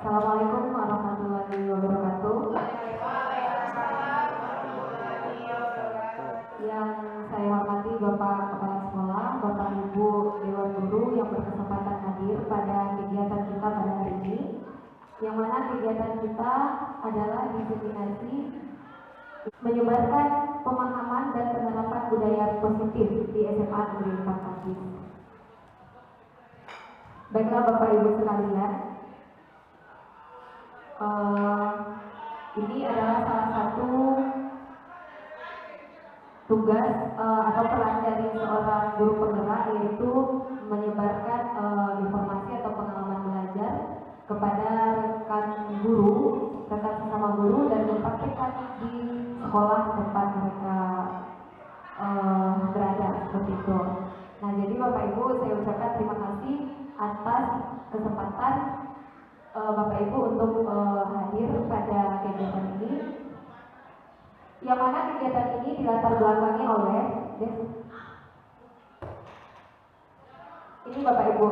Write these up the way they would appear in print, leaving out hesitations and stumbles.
Assalamualaikum warahmatullahi wabarakatuh. Yang saya hormati Bapak Kepala Sekolah, Bapak Ibu Dewan Guru yang berkesempatan hadir pada kegiatan kita pada hari ini, yang mana kegiatan kita adalah diseminasi menyebarkan pemahaman dan penerapan budaya positif di SMA Negeri 4 Pakis. Baiklah Bapak Ibu sekalian, ini adalah salah satu tugas atau peran dari seorang guru penggerak, yaitu menyebarkan informasi atau pengalaman belajar kepada rekan guru, rekan sesama guru, dan mempraktikkan di sekolah tempat mereka berada, seperti itu. Nah, jadi Bapak Ibu, saya ucapkan terima kasih atas kesempatan Bapak Ibu untuk hadir pada kegiatan ini, yang mana kegiatan ini dilatar belakangi oleh ini Bapak Ibu.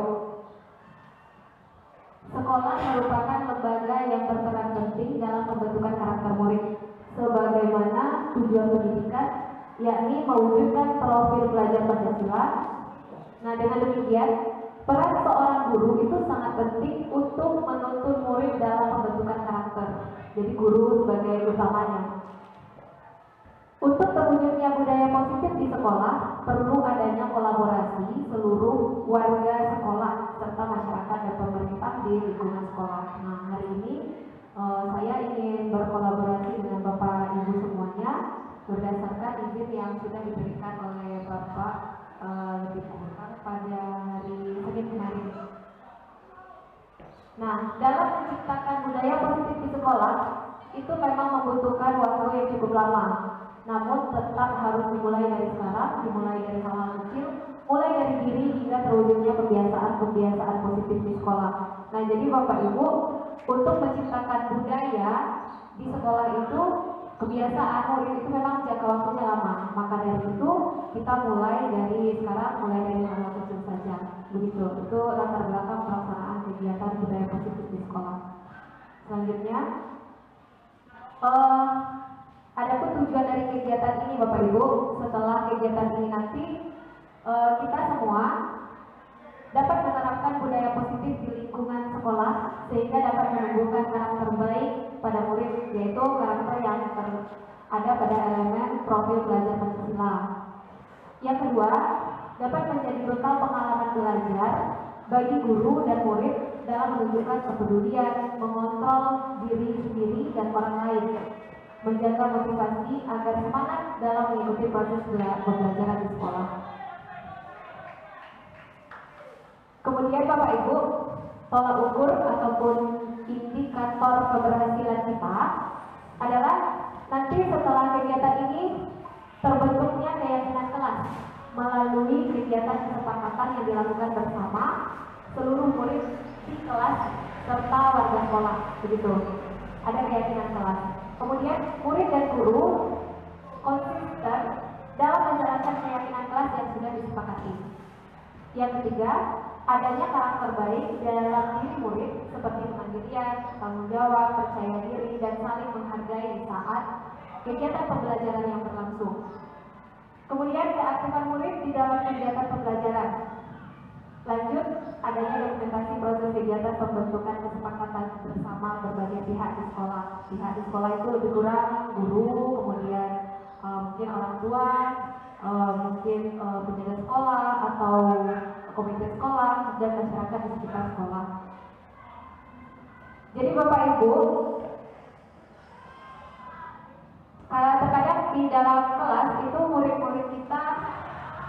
Sekolah merupakan lembaga yang berperan penting dalam pembentukan karakter murid, sebagaimana tujuan pendidikan, yakni mewujudkan profil pelajar Pancasila. Nah, dengan demikian, peran seorang guru itu sangat penting untuk menuntun murid dalam pembentukan karakter. Jadi guru sebagai utamanya. Untuk terwujudnya budaya positif di sekolah, perlu adanya kolaborasi seluruh warga sekolah serta masyarakat dan pemerintah di lingkungan sekolah. Nah, hari ini saya ingin berkolaborasi dengan Bapak Ibu semuanya berdasarkan izin yang sudah diberikan oleh Bapak lebih kurang pada hari Senin kemarin. Nah, dalam menciptakan budaya positif di sekolah itu memang membutuhkan waktu yang cukup lama. Namun tetap harus dimulai dari sekarang, dimulai dari hal-hal kecil, mulai dari diri hingga terwujudnya kebiasaan-kebiasaan positif di sekolah. Nah, jadi Bapak Ibu, untuk menciptakan budaya di sekolah itu, kebiasaan murid itu memang jangka waktunya lama. Maka dari itu kita mulai dari sekarang, mulai dari hal kecil saja. Begitu. Itu latar belakang pelaksanaan kegiatan budaya positif di sekolah. Selanjutnya, adapun tujuan dari kegiatan ini Bapak Ibu, setelah kegiatan ini nanti kita semua dapat menerapkan budaya positif di lingkungan sekolah sehingga dapat menumbuhkan karakter baik pada murid, yaitu karakter yang ada pada elemen profil pelajar Pancasila. Yang kedua, dapat menjadi bekal pengalaman belajar bagi guru dan murid dalam menunjukkan kepedulian, mengontrol diri sendiri dan orang lain, menjaga motivasi agar semangat dalam mengikuti proses pembelajaran di sekolah. Kemudian Bapak Ibu, tolak ukur ataupun indikator keberhasilan kita adalah nanti setelah kegiatan ini terbentuknya keyakinan kelas melalui kegiatan kesepakatan yang dilakukan bersama seluruh murid di kelas serta warga sekolah, begitu. Ada keyakinan kelas. Kemudian murid dan guru konsisten dalam menjalankan keyakinan kelas yang sudah disepakati. Yang ketiga, adanya karakter baik dalam diri murid seperti kemandirian, tanggung jawab, percaya diri, dan saling menghargai saat kegiatan pembelajaran yang berlangsung. Kemudian keaktifan murid di dalam kegiatan pembelajaran. Lanjut, adanya dokumentasi proses kegiatan pembentukan kesepakatan bersama berbagai pihak di sekolah. Pihak di sekolah itu lebih kurang guru, kemudian mungkin orang tua, mungkin penjaga sekolah atau komite sekolah dan masyarakat di sekitar sekolah. Jadi Bapak Ibu, terkadang di dalam kelas itu murid-murid kita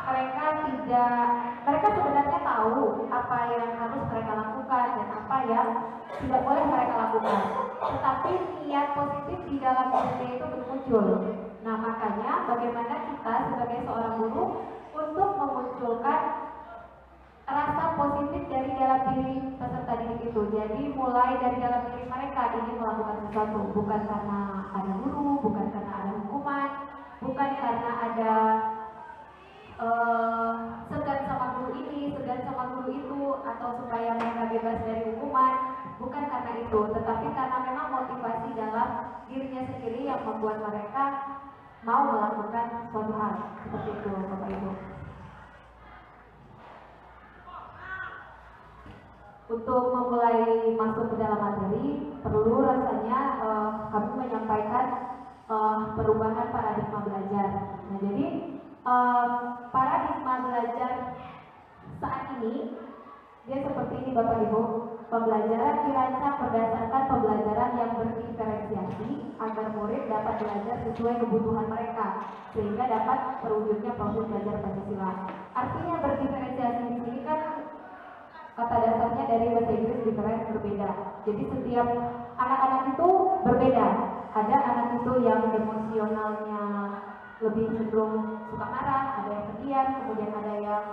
mereka tidak mereka sebenarnya tahu apa yang harus mereka lakukan dan apa yang tidak boleh mereka lakukan. Tetapi niat positif di dalam dirinya itu belum muncul. Nah, makanya bagaimana kita sebagai seorang guru untuk memunculkan rasa positif dari dalam diri peserta didik itu. Jadi mulai dari dalam diri mereka ingin melakukan sesuatu, bukan karena ada guru, bukan karena ada hukuman, bukan karena ada segan sama guru ini, segan sama guru itu, atau supaya mereka bebas dari hukuman, bukan karena itu, tetapi karena memang motivasi dalam dirinya sendiri yang membuat mereka mau melakukan suatu hal. Seperti itu, Bapak Ibu. Untuk memulai masuk ke dalam materi, perlu rasanya kami menyampaikan perubahan paradigma belajar. Nah, jadi paradigma belajar saat ini dia seperti ini, Bapak Ibu. Pembelajaran dirancang berdasarkan pembelajaran yang berdiferensiasi agar murid dapat belajar sesuai kebutuhan mereka sehingga dapat terwujudnya proses belajar Pancasila. Artinya berdiferensiasi di sini kan kata dasarnya dari bahasa Inggris different, berbeda. Jadi setiap anak-anak itu berbeda. Ada anak itu yang emosionalnya lebih cenderung suka marah, ada yang pendiam, kemudian ada yang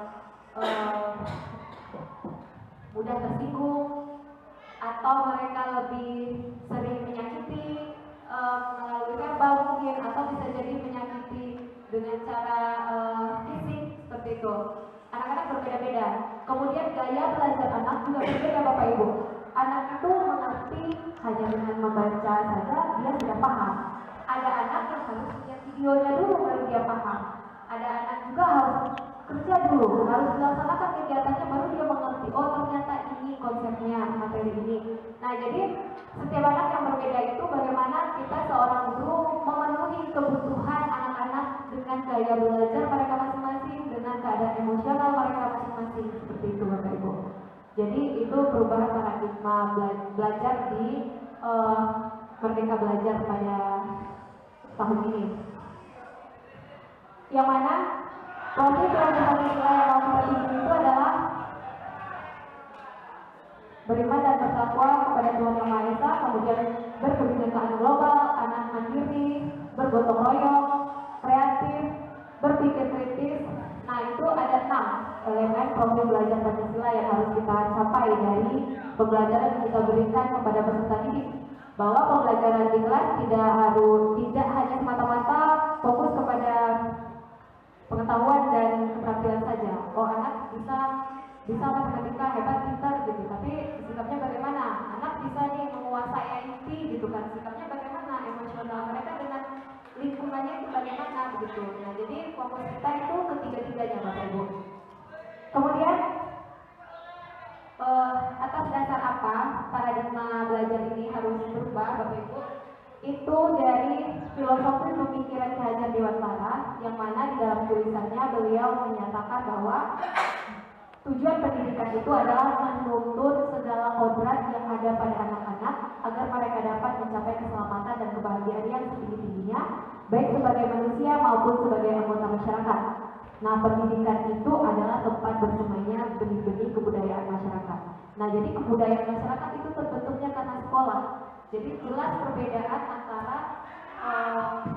mudah tersinggung, atau mereka lebih sering menyakiti melalui verbal mungkin, atau bisa jadi menyakiti dengan cara fisik, seperti itu. Anak-anak berbeda-beda. Kemudian gaya belajar anak juga berbeda, Bapak Ibu. Anak itu mengerti hanya dengan membaca saja dia sudah paham. Ada anak yang harus lihat videonya dulu baru dia paham. Ada anak juga harus kerja dulu, harus dilaksanakan kegiatannya baru dia mengerti. Oh, ternyata ini konsepnya materi ini. Nah, jadi setiap anak yang berbeda itu bagaimana kita seorang guru memenuhi kebutuhan anak-anak dengan gaya belajar mereka masing-masing, dengan keadaan emosional mereka masing-masing, seperti itu, Bapak Ibu. Jadi itu perubahan paradigma belajar di Merdeka Belajar pada tahun ini. Yang mana proses belajar Pancasila yang mau kita tuju itu adalah beriman dan bertakwa kepada Tuhan Yang Maha Esa, kemudian berkebinekaan global, anak mandiri, bergotong royong, kreatif, berpikir kritis. Nah, itu ada 6 elemen proses belajar Pancasila yang harus kita capai dari pembelajaran yang kita berikan kepada peserta didik. Bahwa pembelajaran di kelas tidak hanya semata-mata fokus kepada pengetahuan dan keterampilan saja. Oh, anak bisa matematika hebat, pintar gitu, tapi sikapnya bagaimana? Anak bisa nih menguasai IT gitu kan, sikapnya bagaimana? Emosional mereka dengan lingkungannya itu bagaimana begitu. Nah, jadi fokus kita itu ketiga-tiganya, Bapak Ibu. Kemudian atas dasar apa paradigma belajar ini harus berubah, Bapak Ibu? Itu dari filosofi pemikiran Ki Hajar Dewantara, yang mana di dalam tulisannya beliau menyatakan bahwa tujuan pendidikan itu adalah menuntut segala kodrat yang ada pada anak-anak agar mereka dapat mencapai keselamatan dan kebahagiaan yang setinggi-tingginya, baik sebagai manusia maupun sebagai anggota masyarakat. Nah, pendidikan itu adalah tempat bersemayanya benih-benih kebudayaan masyarakat. Nah, jadi kebudayaan masyarakat itu terbentuknya karena sekolah. Jadi jelas perbedaan antara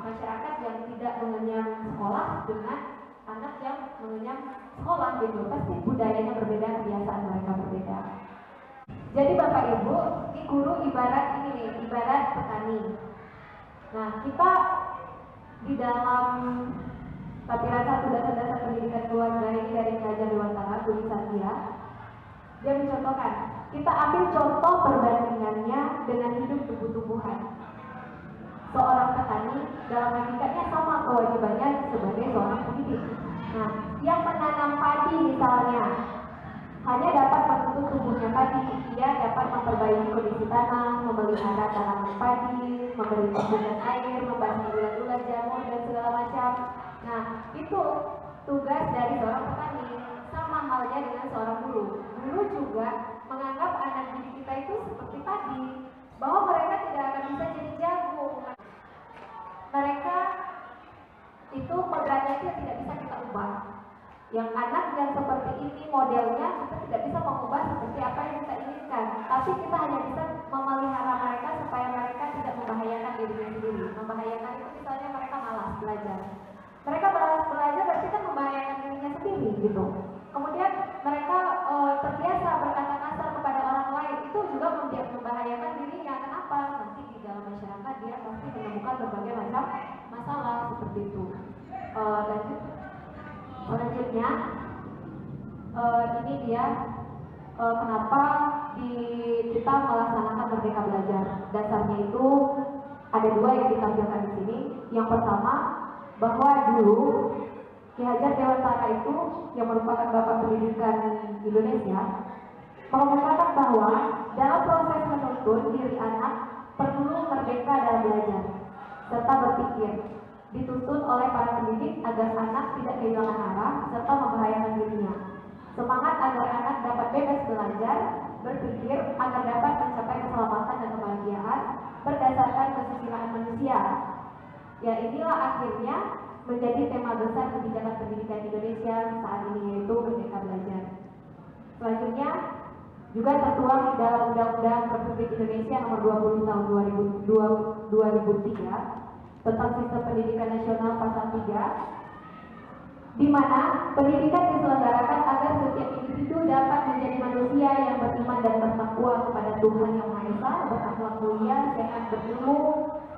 masyarakat yang tidak mengenyam sekolah dengan anak yang mengenyam sekolah gitu. Pasti budayanya berbeda, kebiasaan mereka berbeda. Jadi Bapak Ibu, ini guru ibarat petani. Nah, kita di dalam Tapiran 1 Dasar-Dasar Pendidikan Keluarga ini dari Ki Hajar Dewantara, tulisan dia mencontohkan, kita ambil contoh perbandingannya dengan hidup tumbuh-tumbuhan. Seorang petani dalam hakikatnya sama kewajibannya sebagai seorang pendidik. Nah, yang menanam padi misalnya hanya dapat menuntut tumbuhnya padi, dia dapat memperbaiki kondisi tanah, memelihara tanaman padi, memberi pupuk air, membasmi ulat-ulat, jamur dan segala macam. Nah, itu tugas dari seorang petani. Sama halnya dengan seorang guru. Guru juga menganggap anak didik kita itu seperti padi, bahwa mereka tidak akan bisa jadi jagung. Mereka itu kodratnya itu tidak bisa kita ubah. Yang anak yang seperti ini tidak bisa mengubah seperti apa yang kita inginkan, tapi kita hanya bisa memelihara mereka supaya mereka tidak membahayakan dirinya sendiri. Membahayakan itu misalnya mereka malas belajar. Mereka malas belajar berarti kan membahayakan dirinya sendiri gitu. Kemudian mereka terbiasa berkata kasar kepada orang lain, itu juga membahayakan dirinya. Kenapa? Nanti di dalam masyarakat dia pasti menemukan berbagai macam masalah seperti itu. Lanjut. Selanjutnya ini dia kenapa kita melaksanakan Merdeka Belajar. Dasarnya itu ada dua yang ditampilkan di sini. Yang pertama, bahwa dulu Ki Hajar Dewantara itu yang merupakan Bapak Pendidikan Indonesia mengatakan bahwa dalam proses menuntun diri anak perlu merdeka dalam belajar serta berpikir, dituntun oleh para pendidik agar anak tidak kehilangan arah serta membahayakan dirinya. Semangat agar anak dapat bebas belajar, berpikir agar dapat mencapai keselamatan dan kebahagiaan berdasarkan kesusilaan manusia. Ya, inilah akhirnya menjadi tema besar kebijakan pendidikan Indonesia saat ini, yaitu Merdeka Belajar. Selanjutnya juga tertuang di dalam Undang-Undang Republik Indonesia Nomor 20 Tahun 2003 tentang Sistem Pendidikan Nasional Pasal 3, di mana pendidikan diselenggarakan agar setiap individu dapat menjadi manusia yang beriman dan bertakwa kepada Tuhan Yang Maha Esa, berakhlak mulia, sehat, berilmu,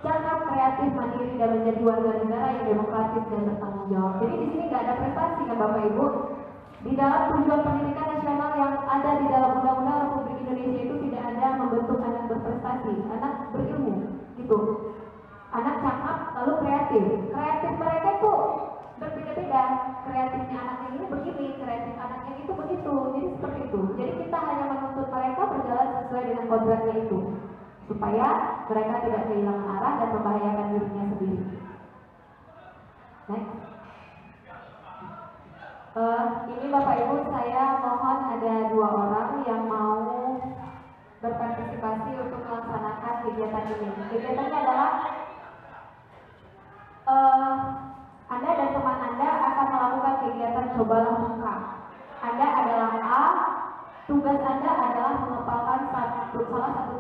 cakap, kreatif, mandiri, dan menjadi warga negara yang demokratis dan bertanggung jawab. Jadi di sini nggak ada prestasi kan Bapak Ibu. Di dalam tujuan pendidikan nasional yang ada di dalam Undang-Undang Republik Indonesia itu tidak ada membentuk anak berprestasi, anak berilmu, gitu. Anak cakap lalu kreatif. Kreatif mereka itu berbeda-beda. Kreatifnya anaknya ini begini, kreatif anaknya itu begitu. Jadi seperti itu. Jadi kita hanya menuntut mereka berjalan sesuai dengan kodratnya itu, supaya mereka tidak kehilangan arah dan membahayakan dirinya sendiri. Next. Ini Bapak Ibu, saya mohon ada 2 orang yang mau berpartisipasi untuk melaksanakan kegiatan ini. Kegiatannya adalah Anda dan teman Anda akan melakukan kegiatan cobalah buka. Anda adalah A, tugas Anda adalah mengepalkan salah satu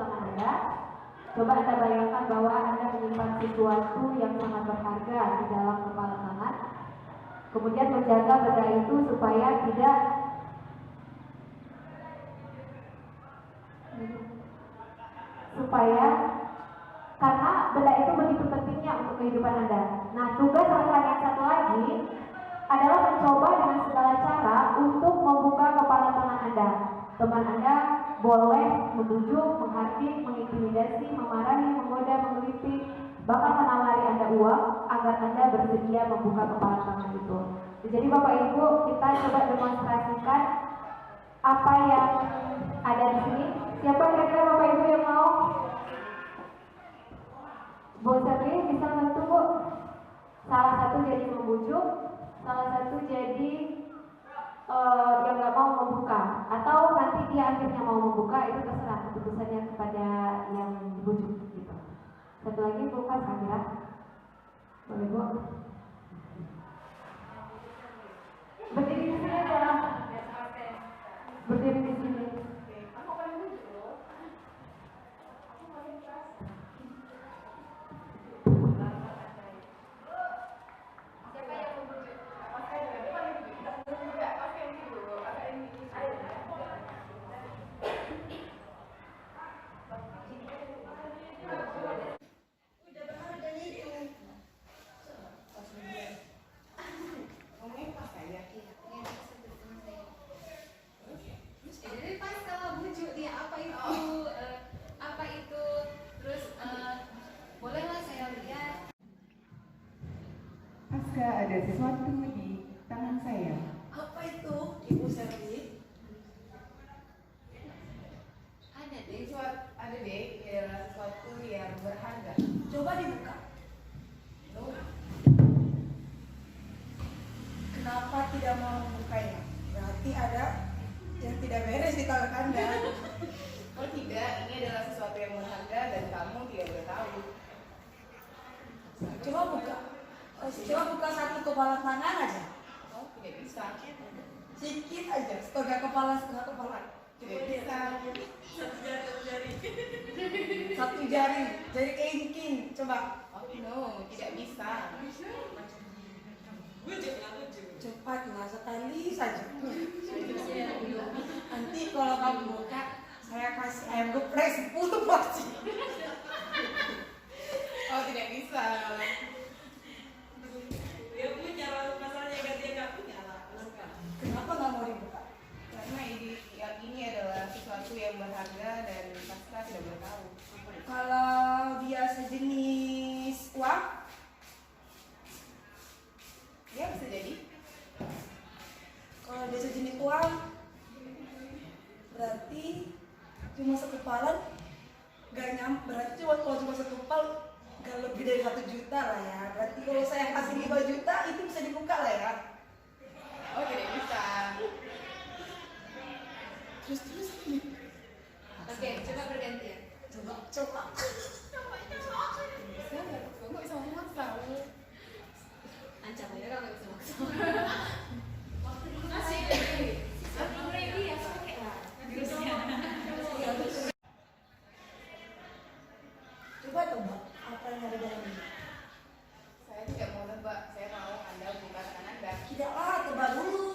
tangan Anda. Coba Anda bayangkan bahwa Anda menyimpan sesuatu yang sangat berharga di dalam kepala tangan. Kemudian menjaga benda itu supaya tidak karena benda itu begitu pentingnya untuk kehidupan Anda. Nah, tugas rekan yang satu lagi adalah mencoba dengan segala cara untuk membuka kepala tangan Anda. Teman Anda boleh membujuk, menghardik, mengintimidasi, memarahi, menggoda, mengkritik, bahkan menawari Anda uang agar Anda bersedia membuka kepala tangan itu. Jadi Bapak Ibu, kita coba demonstrasikan apa yang ada di sini. Siapa kira-kira Bapak Ibu yang mau? Bu Serli bisa bantu Bu. Salah satu jadi membujuk, salah satu jadi yang nggak mau membuka, atau nanti dia akhirnya mau membuka, itu terserah keputusannya kepada yang dibujuk gitu. Satu lagi buka kamera, boleh Bu. Berdiri di sini aja. Berdiri di sini. Ada sesuatu di tangan saya. Apa itu, Ibu Serli? Ada deh, sesuatu yang berharga. Coba dibuka. Kenapa tidak mau membukanya? Berarti ada yang tidak beres di tangan Anda. Oh tidak, ini adalah sesuatu yang berharga dan kamu tidak boleh tahu. Coba buka. Coba buka satu kepala tangan aja. Oh, tidak bisa. Sedikit aja, setengah kepala. Tidak bisa. Satu jari kelingking. Coba. Oh no, tidak bisa. Cepat, nggak sekali saja. Nanti kalau kamu buka, saya kasih ayam geprek 10 porsi. Oh tidak bisa. Dia punya lalu masalahnya dia nggak punya lah. Kenapa nggak mau dibuka? Karena ini adalah sesuatu yang berharga dan Pasca tidak boleh tahu. Kalau dia sejenis uang, Ya bisa jadi. kalau dia sejenis uang, berarti cuma sekepalan, berarti kalau cuma sekepal, gak lebih dari 1 juta lah ya. Berarti kalau saya kasih 5 juta, itu bisa dibuka lah ya. Oh tidak bisa. Terus. Oke, coba bergantian. Coba. Bisa nggak? Kamu bisa ngomong tahu. Ancam aja kalau nggak bisa maksa. Coba tebak apa yang ada dalam ini. Saya tidak mau nebak. Saya mau Anda buka tangan Anda. Tidaklah, tebak dulu.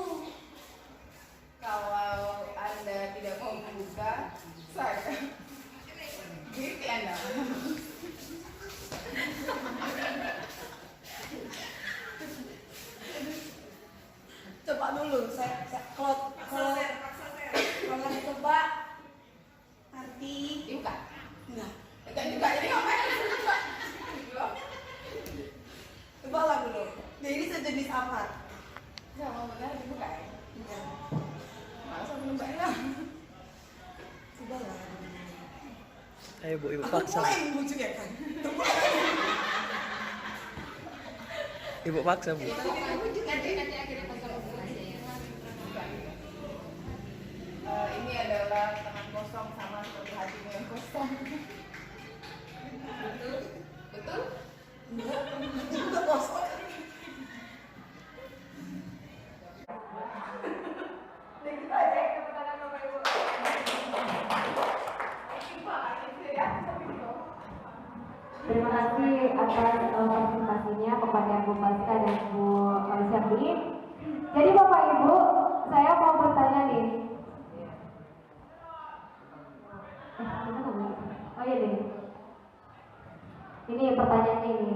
Kalau Anda tidak mau membuka, saya gigit Anda. Coba dulu. Kalau ditebak nanti Dibuka. enggak. Enggak juga. Jadi ngapain? Cobalah dulu. Jadi sejenis apa? Saya mau benar dibuka ya. Enggak. Malas aku nebaknya. Cobalah. Ayo Bu, Ibu Aku paksa. mulai membujuk ya kan. Ibu paksa Bu. Nanti akhirnya kontrol aja ya. Ini adalah tangan kosong sama seperti hatimu yang kosong. Betul? Betul? Enggak. Juga kosong. Nah, gitu aja. Tepuk tangan Bapak Ibu. Terima kasih atas presentasinya kepada Bu Pasca dan Bu Syafri. Jadi Bapak Ibu, saya mau bertanya nih. Oh iya deh. Ini pertanyaannya ini.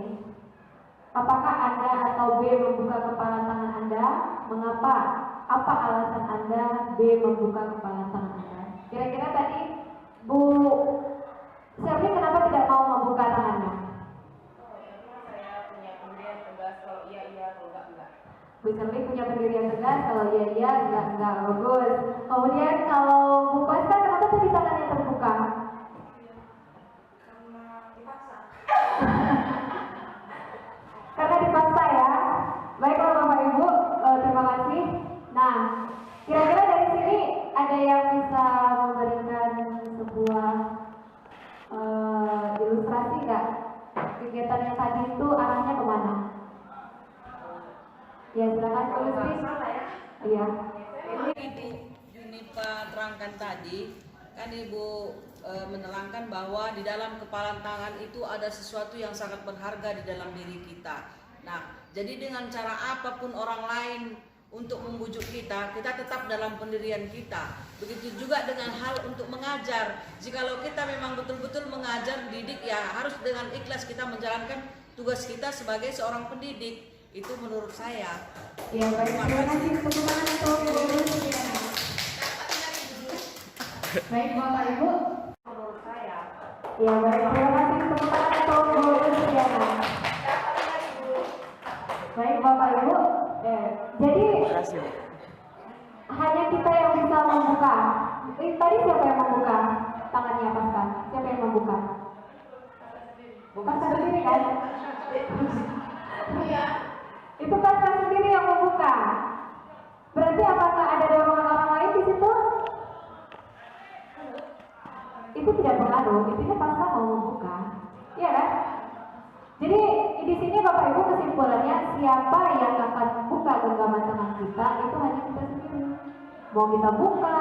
Apakah Anda atau B membuka kepala tangan Anda? Mengapa? Apa alasan Anda B membuka kepala tangan Anda? Kira-kira tadi Bu Syafri kenapa tidak mau membuka tangannya? Saya punya pendirian tegas kalau iya, kalau enggak. Bu Syafri punya pendirian tegas, kalau iya, enggak, bagus. Kemudian kalau Bu Pasca kenapa tadi tangannya terbuka? Karena dipaksa. Karena dipaksa ya. Baiklah Bapak Ibu, terima kasih. Nah, kira-kira dari sini ada yang bisa memberikan sebuah ilustrasi nggak? Kegiatan yang tadi itu arahnya kemana? Ya silakan tulis. Iya. Ibu Junipa terangkan tadi, kan Ibu menerangkan bahwa di dalam kepalan tangan itu ada sesuatu yang sangat berharga di dalam diri kita. Nah, jadi dengan cara apapun orang lain untuk membujuk kita tetap dalam pendirian kita. Begitu juga dengan hal untuk mengajar. Jikalau kita memang betul-betul mengajar, didik, ya harus dengan ikhlas kita menjalankan tugas kita sebagai seorang pendidik. Itu menurut saya. Ya baik, terima kasih tepuk tangan untuk Bu Luciana. Baik Bapak Ibu. Menurut saya. Ya baik, terima kasih tepuk tangan untuk Bu Luciana. Baik Bapak Ibu. Jadi Terima kasih Bu. hanya kita yang bisa membuka. Tadi siapa yang membuka tangannya Pasca? Siapa yang membuka? Pasca sendiri kan? Itu Pasca sendiri yang membuka. Berarti apakah ada dorongan orang lain di situ? Itu tidak pengaruh. Intinya Pasca mau membuka, iya kan? Jadi di sini Bapak Ibu kesimpulannya siapa yang akan buka genggaman tangan kita itu hanya kita sendiri. Mau kita buka,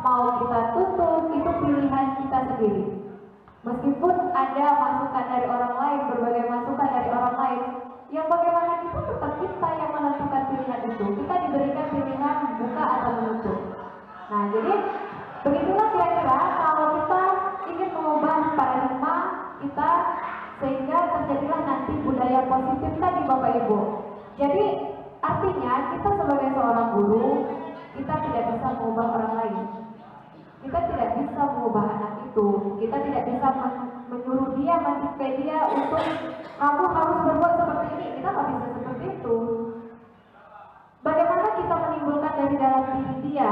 mau kita tutup, itu pilihan kita sendiri. Meskipun ada masukan dari orang lain, berbagai masukan dari orang lain, yang bagaimana itu tetap kita yang menentukan pilihan itu. Kita diberikan pilihan buka atau menutup. Nah, jadi begitulah kira-kira kalau kita ingin mengubah paradigma kita sehingga terjadilah nanti budaya positif tadi Bapak Ibu. Jadi artinya kita sebagai seorang guru, kita tidak bisa mengubah orang lain. Kita tidak bisa mengubah anak itu. Kita tidak bisa menyuruh dia, mendikte dia untuk kamu harus berbuat seperti ini. Kita nggak bisa seperti itu. Bagaimana kita menimbulkan dari dalam diri dia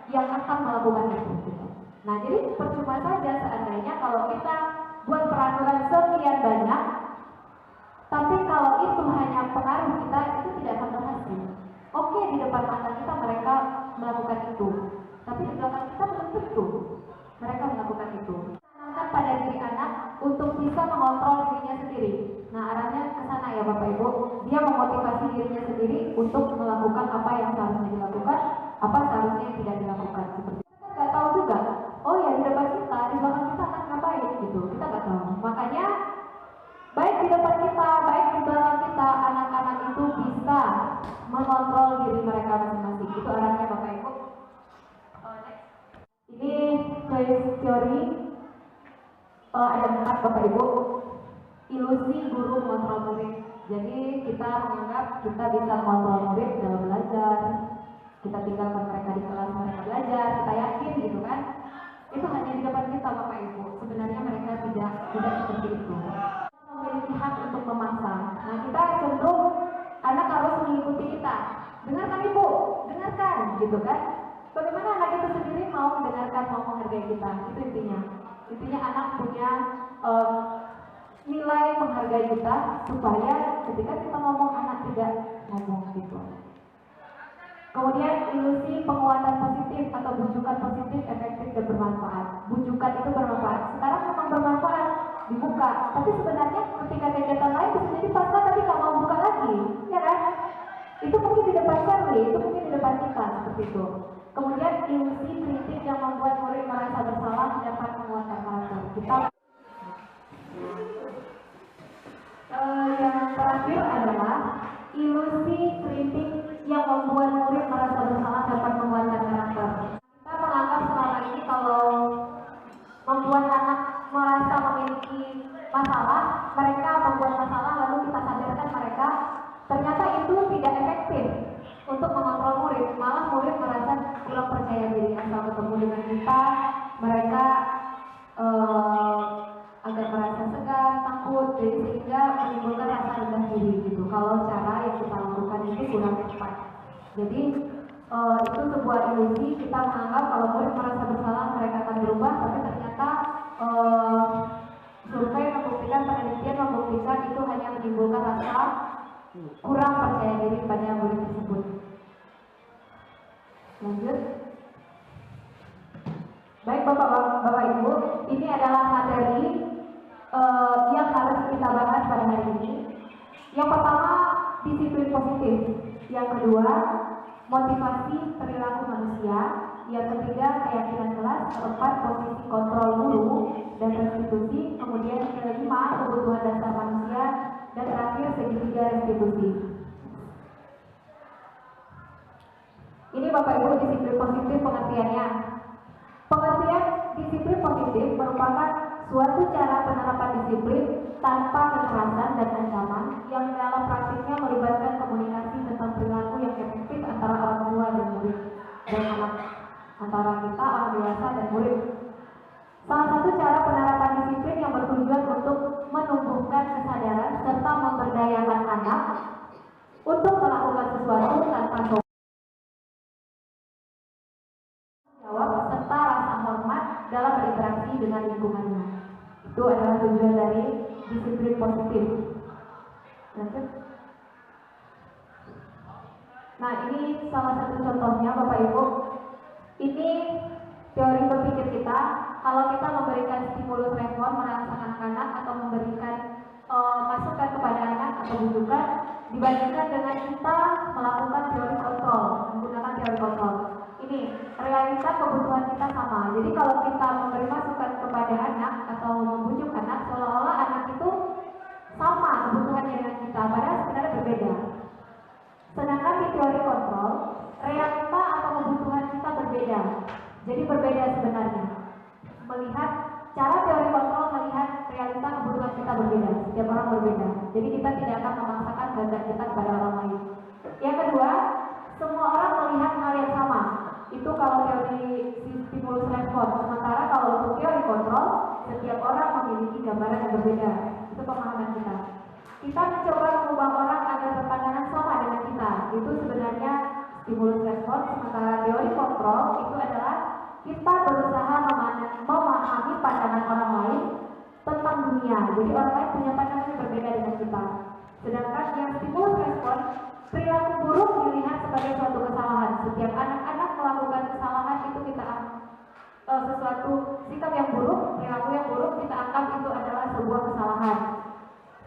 yang akan melakukan itu? Nah, jadi percuma saja seandainya kalau kita buat peraturan sekian banyak, tapi kalau itu hanya pengaruh kita, itu tidak akan berhasil. Oke, di depan mata kita mereka melakukan itu, tapi di belakang kita belum tentu mereka melakukan itu. Tanamkan pada diri anak untuk bisa mengontrol dirinya sendiri. Nah, arahnya ke sana ya Bapak Ibu. Dia memotivasi dirinya sendiri untuk melakukan apa yang seharusnya dilakukan, apa seharusnya yang tidak dilakukan. Seperti kita nggak tahu juga. Oh ya, di depan kita, di belakang kita akan ngapain gitu. Kita nggak tahu. Makanya baik di depan kita, baik di belakang kita, anak-anak itu bisa mengontrol diri mereka masing-masing. Itu arahnya Bapak Ibu. Ini choice theory. Ada 4 Bapak Ibu. Ilusi guru mengontrol murid. Jadi kita menganggap kita bisa mengontrol murid dalam belajar. Kita tinggalkan mereka di kelas, mereka belajar. Kita yakin gitu kan? Itu hanya di depan kita Bapak Ibu. Sebenarnya mereka tidak seperti itu. Memiliki hak untuk memaksa. Nah, kita cenderung anak harus mengikuti kita. Dengarkan Ibu, dengarkan, gitu kan? Bagaimana anak itu sendiri mau mendengarkan, mau menghargai kita? Itu intinya. Intinya anak punya nilai menghargai kita supaya ketika kita ngomong anak tidak ngomong gitu. Kemudian ilusi penguatan positif atau bujukan positif, efektif dan bermanfaat. Bujukan itu bermanfaat. Sekarang memang bermanfaat dibuka, tapi sebenarnya ketika kegiatan lain bisa jadi pasrah tapi nggak mau buka lagi, ya kan? Itu mungkin di depan Charlie, itu mungkin di depan kita seperti itu. Kemudian ilusi kritik yang membuat murid merasa bersalah dapat menguatkan karakter kita. Yang terakhir adalah ilusi kritik yang membuat murid merasa bersalah dapat menguatkan karakter. Kita menganggap selama ini kalau membuat anak merasa memiliki masalah, mereka membuat masalah lalu kita sadarkan mereka, ternyata itu tidak efektif untuk mengontrol murid. Malah murid merasa kurang percaya diri. Asal ketemu dengan kita, mereka agak merasa segan, takut, jadi sehingga menimbulkan rasa rendah diri gitu. Kalau cara yang kita lakukan itu kurang tepat. Jadi itu sebuah ilusi. Kita menganggap kalau murid merasa bersalah mereka akan berubah, tapi ternyata survei membuktikan, penelitian membuktikan itu hanya menimbulkan rasa kurang percaya diri pada murid tersebut. Lanjut. Baik Bapak Ibu, ini adalah materi yang harus kita bahas pada hari ini. Yang pertama, disiplin positif. Yang kedua, motivasi perilaku manusia. Yang ketiga, keyakinan kelas. Keempat, posisi kontrol guru dan restitusi. Kemudian kelima, kebutuhan dasar manusia. Dan terakhir, segitiga restitusi. Ini Bapak Ibu disiplin positif pengertiannya. Pengertian disiplin positif merupakan suatu cara penerapan disiplin tanpa kekerasan dan ancaman yang dalam praktiknya melibatkan komunikasi tentang perilaku yang efektif antara orang tua dan murid dan anak, antara kita orang dewasa dan murid. Salah satu cara penerapan disiplin yang bertujuan untuk menumbuhkan kesadaran serta memberdayakan anak untuk melakukan sesuatu tanpa jawab serta rasa hormat dalam berinteraksi dengan lingkungannya. Itu adalah tujuan dari disiplin positif. Lanjut. Nah, ini salah satu contohnya Bapak Ibu. Ini teori berpikir kita. Kalau kita memberikan stimulus respon merangsang anak-anak atau memberikan masukan kepada anak atau bujukan, dibandingkan dengan kita melakukan teori kontrol, menggunakan teori kontrol. Ini Jadi kalau kita memberi masukan kepada anak atau membujuk anak, seolah-olah anak itu sama kebutuhannya dengan kita, padahal sebenarnya berbeda. Sedangkan di teori kontrol, realita atau kebutuhan kita berbeda. Jadi berbeda sebenarnya. Melihat cara teori kontrol melihat realita kebutuhan kita berbeda, setiap orang berbeda. Jadi kita tidak akan memaksakan kehendak kita kepada orang lain. Yang kedua, semua orang melihat hal yang sama. Itu kalau teori stimulus respon. Sementara kalau untuk teori kontrol, setiap orang memiliki gambaran yang berbeda. Itu pemahaman kita. Kita mencoba mengubah orang agar berpandangan sama dengan kita. Itu sebenarnya stimulus respon. Sementara teori kontrol itu adalah kita berusaha memahami pandangan orang lain tentang dunia. Jadi orang lain punya pandangan yang berbeda dengan kita. Sedangkan yang stimulus respon, perilaku buruk dilihat sebagai suatu kesalahan. Setiap anak-anak melakukan kesalahan itu kita sesuatu sikap yang buruk, perilaku yang buruk kita anggap itu adalah sebuah kesalahan.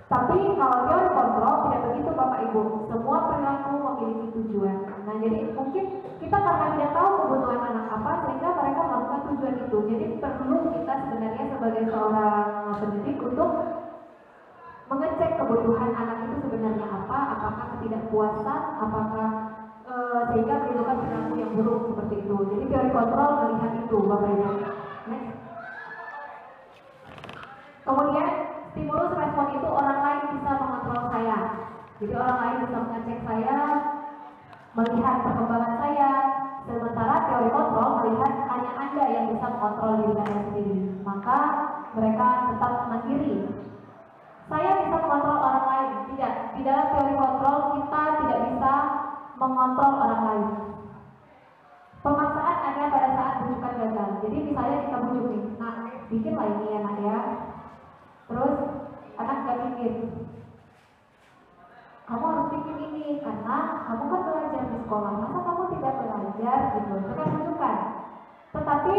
Tapi kalau teori kontrol tidak begitu Bapak Ibu. Semua perilaku memiliki tujuan. Nah jadi mungkin kita karena tidak tahu kebutuhan anak apa sehingga mereka melakukan tujuan itu. Jadi perlu kita sebenarnya sebagai seorang pendidik untuk mengecek kebutuhan anak itu sebenarnya apa, apakah ketidakpuasan, apakah sehingga menimbulkan perilaku yang buruk seperti itu. Jadi teori kontrol melihat itu Bapak Ibu. Next. Kemudian stimulus respon itu orang lain bisa mengontrol saya. Jadi orang lain bisa mengecek saya, melihat perkembangan saya. Sementara teori kontrol melihat hanya Anda yang bisa mengontrol diri Anda sendiri. Maka mereka tetap mandiri. Saya bisa mengontrol orang lain. Tidak. Di dalam teori kontrol kita tidak bisa mengontrol orang lain. Pemaksaan ada pada saat bujukan gagal. Jadi misalnya kita bujuk nih, nah bikinlah ini anak ya. Terus anak gak bikin. Kamu harus bikin ini karena kamu kan belajar di sekolah. Masa kamu tidak belajar gitu? Itu kan bujukan. Tetapi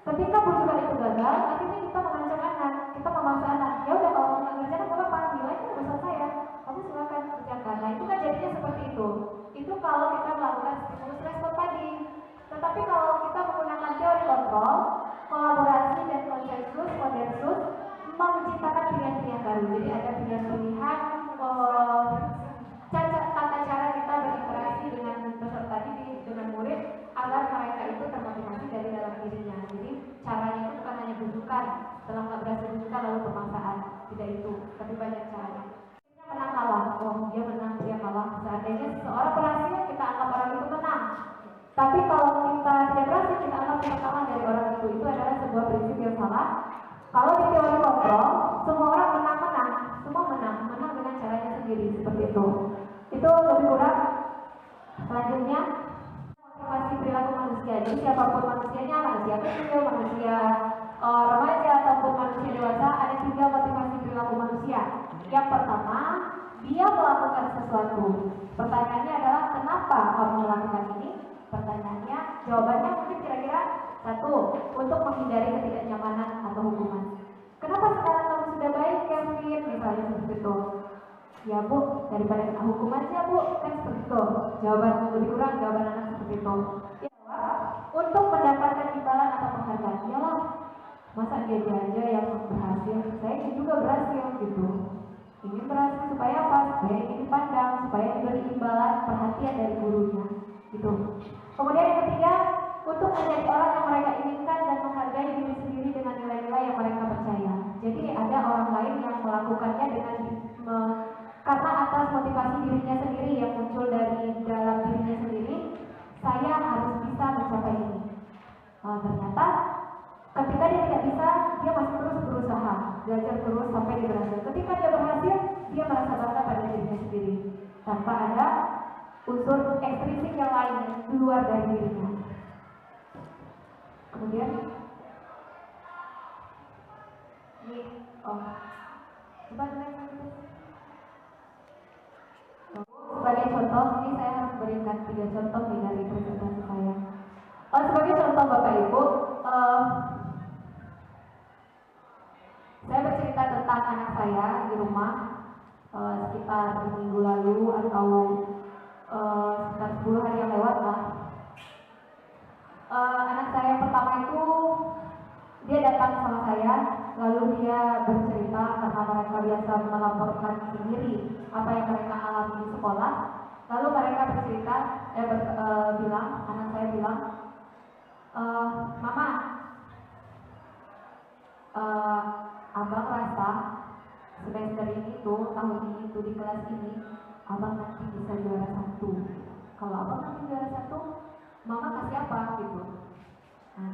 ketika bujukan itu gagal, akhirnya kita mengancam anak, kita memaksa anak. Ya udah kalau kamu nggak ngerjakan nggak apa-apa, nilainya udah selesai ya. Kamu silakan kerjakan. Nah itu kan jadinya seperti itu. Itu kalau kita melakukan stimulus respon tadi. Tetapi kalau kita menggunakan teori kontrol, kolaborasi dan konsensus, menciptakan pilihan-pilihan baru. Jadi ada pilihan-pilihan tata cara kita berinteraksi dengan peserta didik, dengan murid agar mereka itu termotivasi dari dalam dirinya. Jadi caranya itu bukan hanya bujukan, setelah nggak berhasil bujukan lalu pemaksaan, tidak itu, tapi banyak caranya. Kita menang kalah, dia menang, dia kalah. Seandainya seseorang berhasil, kita anggap orang itu menang. Tapi kalau kita tidak berhasil, kita anggap kekalahan dari orang itu. Itu adalah sebuah prinsip yang salah. Kalau di teori kontrol, semua orang menang-menang, semua menang dengan caranya sendiri, seperti itu. Itu lebih kurang. Selanjutnya, motivasi perilaku manusia. Jadi siapapun manusianya, manusia kecil, manusia remaja ataupun manusia dewasa, ada 3 motivasi perilaku manusia. Yang pertama, dia melakukan sesuatu. Pertanyaannya adalah kenapa kamu melakukan ini? Pertanyaannya, jawabannya mungkin kira-kira 1, untuk menghindari ketidaknyamanan atau hukuman. Kenapa sekarang kamu sudah baik, Kevin? Misalnya seperti itu. Ya Bu, daripada kena hukuman aja Bu, kan seperti itu. Jawaban lebih kurang jawaban anak seperti itu. Ya, untuk mendapatkan imbalan atau penghargaan. Yalah, masa dia aja yang berhasil, saya juga berhasil gitu. Ingin berhasil supaya apa? Supaya ingin dipandang, supaya diberi imbalan perhatian dari gurunya. Gitu. Kemudian yang ketiga, untuk menjadi orang yang mereka inginkan dan menghargai diri sendiri dengan nilai-nilai yang mereka percaya. Jadi ada orang lain yang melakukannya dengan karena atas motivasi dirinya sendiri yang muncul dari dalam dirinya sendiri, saya harus bisa mencapai ini. Ternyata ketika dia tidak bisa, dia masih terus berusaha, belajar terus sampai dia berhasil. Ketika dia berhasil, dia merasa bangga pada dirinya sendiri, tanpa ada unsur ekstrinsik yang lain di luar dari dirinya. Kemudian ini, coba sebagai contoh, ini saya harus berikan 3 contoh dari presentasi saya. Sebagai contoh Bapak Ibu, saya bercerita tentang anak saya di rumah sekitar minggu lalu atau sekitar 10 hari yang lewat lah. anak saya yang pertama itu dia datang sama saya, lalu dia bercerita karena mereka biasa melaporkan sendiri apa yang mereka alami di sekolah. Lalu mereka bercerita, anak saya bilang, Mama, abang rasa semester ini tuh, tahun ini tuh di kelas ini, abang nanti bisa juara 1. Kalau abang nanti juara 1, mama kasih apa gitu. Nah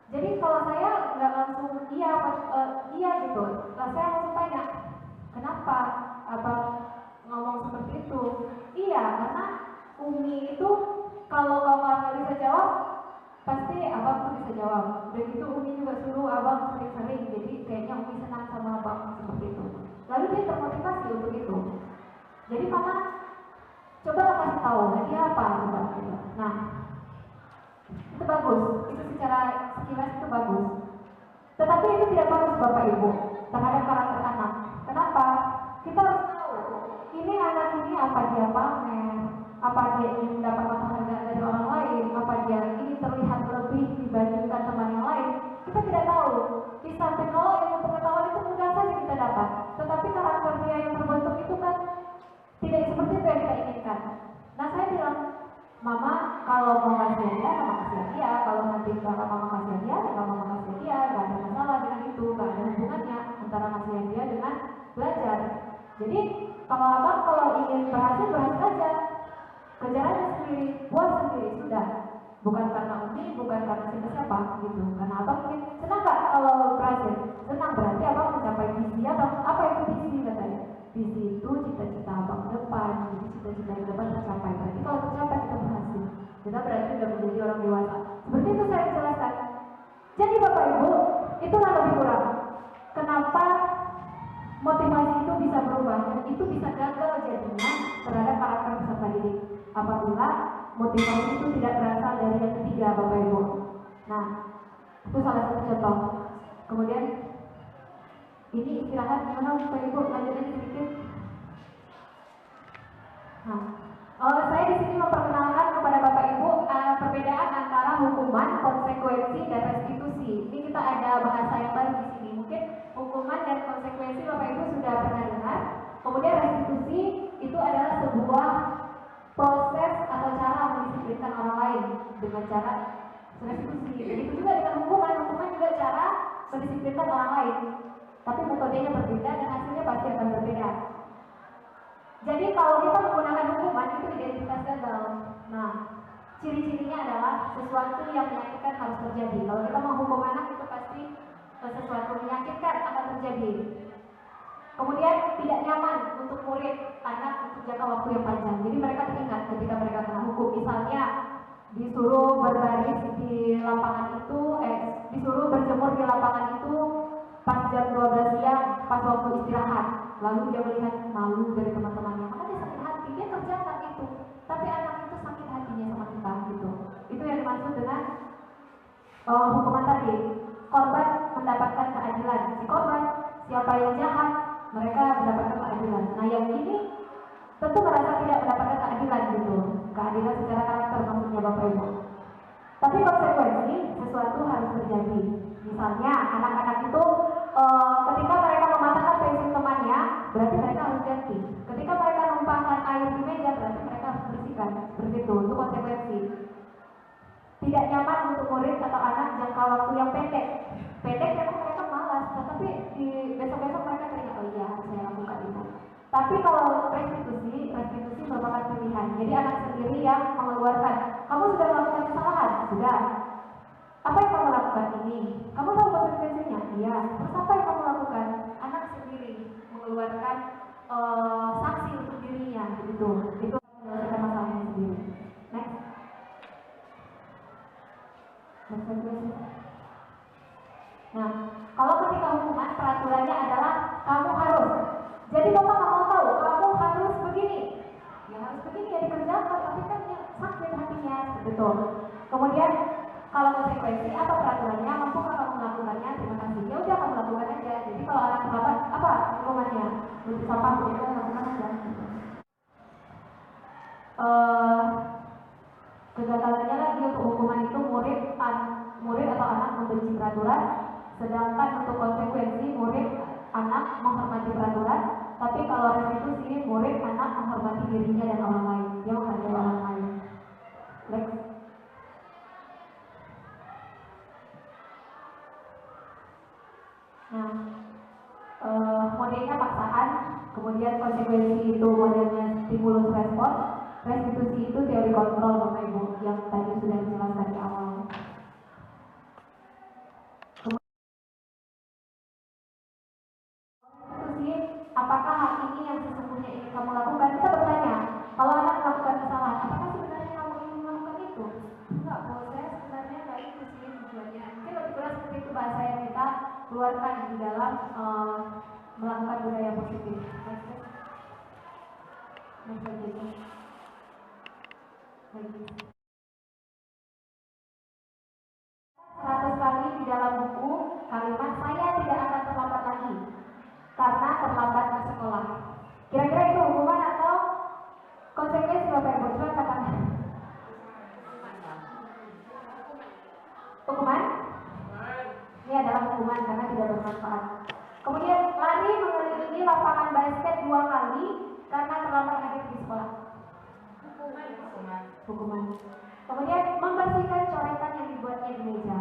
jadi kalau saya nggak langsung iya gitu, saya langsung tanya, kenapa abang ngomong seperti itu? Iya, karena Umi itu kalau nggak bisa jawab, pasti abang tuh bisa jawab. Begitu Umi juga suruh abang sering-sering, jadi kayaknya Umi senang sama abang seperti itu. Lalu dia termotivasi untuk itu. Jadi mama coba kasih tahu hadiah apa coba gitu. Nah, itu bagus, itu secara sekilas itu bagus. Tetapi itu tidak bagus Bapak Ibu terhadap karakter anak. Kenapa? Kita harus tahu ini anak ini apa dia pamer, apa dia ingin mendapatkan penghargaan dari orang lain, apa dia ingin terlihat lebih dibandingkan teman yang lain. Kita tidak tahu. Di samping kalau ilmu pengetahuan itu mudah saja kita dapat, tetapi karakter dia yang terbentuk itu kan tidak seperti itu yang kita inginkan. Nah saya bilang, Mama kalau mau kasih hadiah, Mama kasih hadiah. Kalau nanti bakal Mama kasih hadiah, ya Mama kasih hadiah. Gak ada masalah dengan itu, gak ada hubungannya antara kasih hadiah dengan belajar. Jadi kalau ingin berhasil aja, kejar aja sendiri, buat sendiri sudah. Bukan karena Umi, bukan karena siapa gitu. Karena abang mungkin senang gak kalau berhasil? Senang, berarti abang mencapai visi abang. Apa itu visi katanya? Visi itu cita-cita abang ke depan. Jadi cita-cita ke depan tercapai. Berarti kalau tercapai kita berhasil. Kita berarti sudah menjadi orang dewasa. Seperti itu saya jelaskan. Jadi Bapak Ibu, itulah lebih kurang kenapa motivasi itu bisa berubah dan itu bisa gagal jadinya terhadap karakter peserta didik apabila motivasi itu tidak berasal dari yang ketiga Bapak Ibu. Nah, itu salah satu contoh. Kemudian ini istirahat gimana Bapak Ibu, lanjut lagi sedikit. Nah, saya di sini memperkenalkan kepada Bapak Ibu perbedaan antara hukuman, konsekuensi, dan restitusi. Ini kita ada bahasa yang baru di sini. Mungkin hukuman dan konsekuensi Bapak Ibu sudah pernah dengar. Kemudian restitusi itu adalah sebuah proses atau cara mendisiplinkan orang lain dengan cara restitusi. Begitu juga dengan hukuman juga cara mendisiplinkan orang lain. Tapi metodenya berbeda dan hasilnya pasti akan berbeda. Jadi kalau kita menggunakan hukuman itu identitas gagal. Nah, ciri-cirinya adalah sesuatu yang menyakitkan harus terjadi. Kalau kita mau hukum anak itu pasti sesuatu menyakitkan akan terjadi. Kemudian tidak nyaman untuk murid anak untuk jangka waktu yang panjang. Jadi mereka teringat ketika mereka kena hukum. Misalnya disuruh berbaris di lapangan itu, disuruh berjemur di lapangan itu pas jam 12 siang pas waktu istirahat. Lalu dia melihat malu dari teman-temannya, maka dia sakit hati, dia kerjakan itu. Tapi anak itu sakit hatinya sama kita gitu. Itu yang dimaksud dengan hukuman tadi. Korban mendapatkan keadilan. Si korban, siapa yang jahat, mereka mendapatkan keadilan. Nah yang ini tentu merasa tidak mendapatkan keadilan gitu. Keadilan secara karakter maksudnya Bapak Ibu. Tapi konsekuensi sesuatu harus terjadi. Misalnya anak-anak itu ketika mereka mematahkan pensil temannya, berarti mereka harus ganti. Ketika mereka numpahkan air di meja, berarti mereka harus bersihkan. Seperti itu konsekuensi. Tidak nyaman untuk murid atau anak jangka waktu yang pendek. Pendek karena mereka malas, tetapi di besok-besok mereka teringat, oh iya saya lakukan itu. Tapi kalau restitusi merupakan pilihan. Jadi anak sendiri yang mengeluarkan. Kamu sudah melakukan kesalahan? Sudah. Apa yang kamu lakukan ini? Kamu tahu konsekuensinya? Iya. Terus apa yang kamu lakukan? Anak sendiri mengeluarkan sanksi untuk dirinya, begitu. Itu menyelesaikan masalahnya sendiri. Next. Nah, kalau ketika hukuman peraturannya adalah kamu harus. Jadi Bapak nggak mau tahu, kamu harus begini. Ya harus begini ya dikerjakan, tapi kan ya sakit hatinya, betul. Kemudian kalau konsekuensi apa peraturannya, mampukah kamu melakukannya? Terima kasih. Ya udah kamu lakukan aja. Jadi kalau anak terlambat, apa hukumannya? Untuk sampah, ya lakukan aja. Kegagalannya lagi untuk hukuman itu Sedangkan untuk konsekuensi murid anak menghormati peraturan, tapi kalau restitusi murid anak menghormati dirinya dan orang lain, dia menghargai orang lain. Next. Nah, modelnya paksaan, kemudian konsekuensi itu modelnya stimulus respon, restitusi itu teori kontrol Bapak Ibu yang tadi sudah dijelaskan di awal. Restitusi, apakah hal ini yang sesungguhnya ingin kamu lakukan? Kita bertanya, kalau anak melakukan kesalahan, apakah sebenarnya kamu ingin melakukan itu? Enggak, bos, saya sebenarnya nggak itu sih tujuannya. Mungkin lebih kurang seperti itu bahasa yang kita keluarkan di dalam melakukan budaya positif. Lagi. 100 kali di dalam buku kalimat saya tidak akan terlambat lagi karena terlambat ke sekolah. Kira-kira itu hukuman atau konsekuensi Bapak Ibu? Coba katakan. Hukuman? Ini adalah hukuman karena tidak bermanfaat. Kemudian lari mengelilingi lapangan basket 2 kali karena terlambat hadir di sekolah. Hukuman. Kemudian membersihkan coretan yang dibuatnya di meja.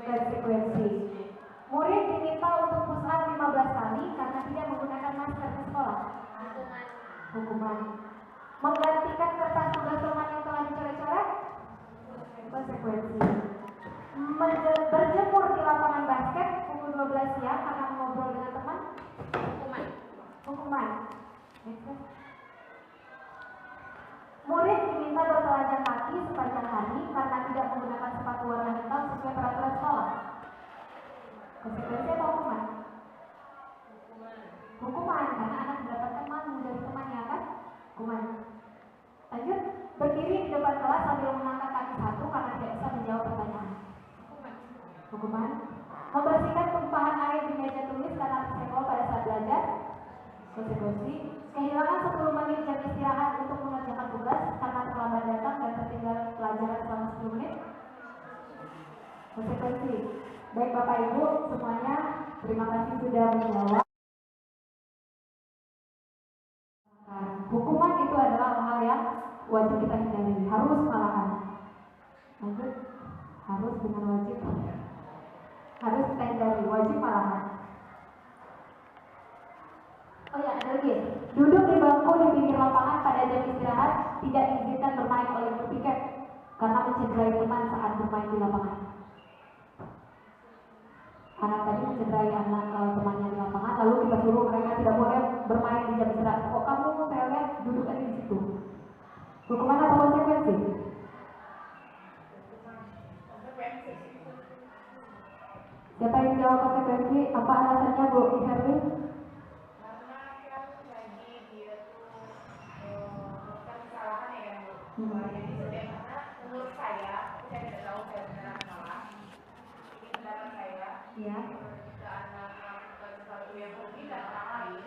Konsekuensi. Murid diminta untuk push up 15 kali karena tidak menggunakan masker di sekolah. Hukuman. Menggantikan kertas tugas rumah yang telah dicoret-coret. Konsekuensi. Berjemur di lapangan basket pukul 12 siang karena ngobrol dengan teman. Hukuman. Murid diminta bertelanjang kaki sepanjang hari karena tidak menggunakan sepatu warna hitam sesuai peraturan sekolah. Konsekuensi atau hukuman? Hukuman karena anak mendapatkan malu dari temannya, kan? Hukuman. Lanjut, berdiri di depan kelas sambil mengangkat kaki satu karena tidak bisa menjawab pertanyaan. Hukuman. Membersihkan tumpahan air di meja tulis karena tersenggol pada saat belajar. Konsekuensi. Kehilangan 10 menit jam istirahat untuk mengerjakan tugas karena terlambat datang dan tertinggal pelajaran selama 10 menit. Konsekuensi. Baik Bapak Ibu semuanya, terima kasih sudah menjawab. Hukuman itu adalah hal yang wajib kita hindari, harus malahan. Lanjut, harus dengan wajib. Harus kita hindari, wajib malahan. Oh ya, ada lagi. Duduk di bangku di pinggir lapangan pada jam istirahat tidak diizinkan bermain oleh berpiket karena mencederai teman saat bermain di lapangan. Anak tadi mencederai anak temannya di lapangan, lalu kita suruh mereka tidak boleh bermain di jam istirahat. Kok kamu saya lihat duduk aja di situ. Hukuman atau konsekuensi? Siapa yang jawab konsekuensi? Apa alasannya Bu Herlin? Jadi sebenarnya menurut saya tidak tahu saya benar salah. Ini pendapat saya. Ya. Jika anak melakukan sesuatu yang mungkin dan orang lain,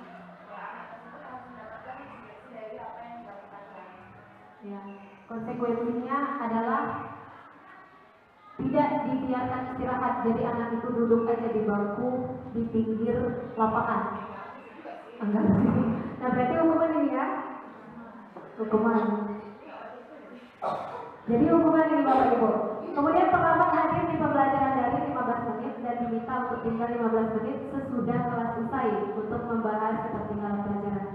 ya anak tersebut harus mendapatkan inspirasi dari apa yang dilakukannya. Ya. Konsekuensinya adalah tidak dibiarkan istirahat, jadi anak itu duduk aja di bangku di pinggir lapangan. Enggak sih. Nah berarti hukuman ini ya. Hukuman. Jadi hukuman ini Bapak Ibu. Kemudian terlambat hadir di pembelajaran daring 15 menit dan diminta untuk tinggal 15 menit sesudah kelas usai untuk membahas ketertinggalan pelajaran.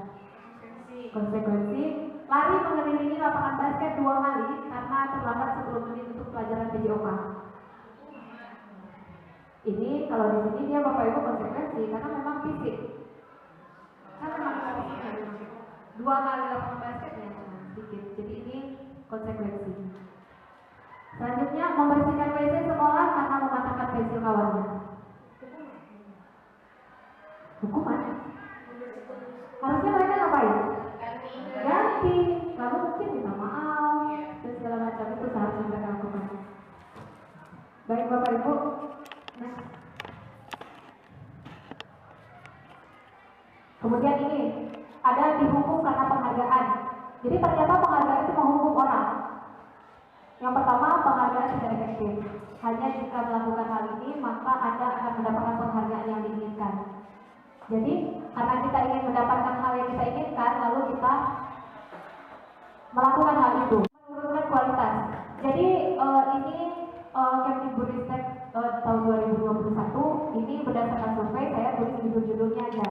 Konsekuensi, lari mengelilingi lapangan basket 2 kali karena terlambat 10 menit untuk pelajaran PJOK. Ini kalau di sini dia Bapak Ibu konsekuensi karena memang fisik. Karena memang fisik. 2 kali lapangan basket ya sedikit. Jadi ini konsekuensi. Selanjutnya membersihkan WC sekolah karena mematahkan pensil kawannya. Hukuman. Harusnya mereka ngapain? Ganti. Lalu mungkin minta maaf dan segala macam itu seharusnya mereka lakukan. Baik Bapak Ibu. Nah. Kemudian ini ada dihukum karena penghargaan. Jadi ternyata penghargaan itu menghukum orang. Yang pertama, penghargaan tidak efektif. Hanya jika melakukan hal ini, maka Anda akan mendapatkan penghargaan yang diinginkan. Jadi, karena kita ingin mendapatkan hal yang kita inginkan, lalu kita melakukan hal itu. Menurunkan kualitas. Jadi, ini Kemdikbudristek tahun 2021, ini berdasarkan survei, saya tulis judul-judulnya aja.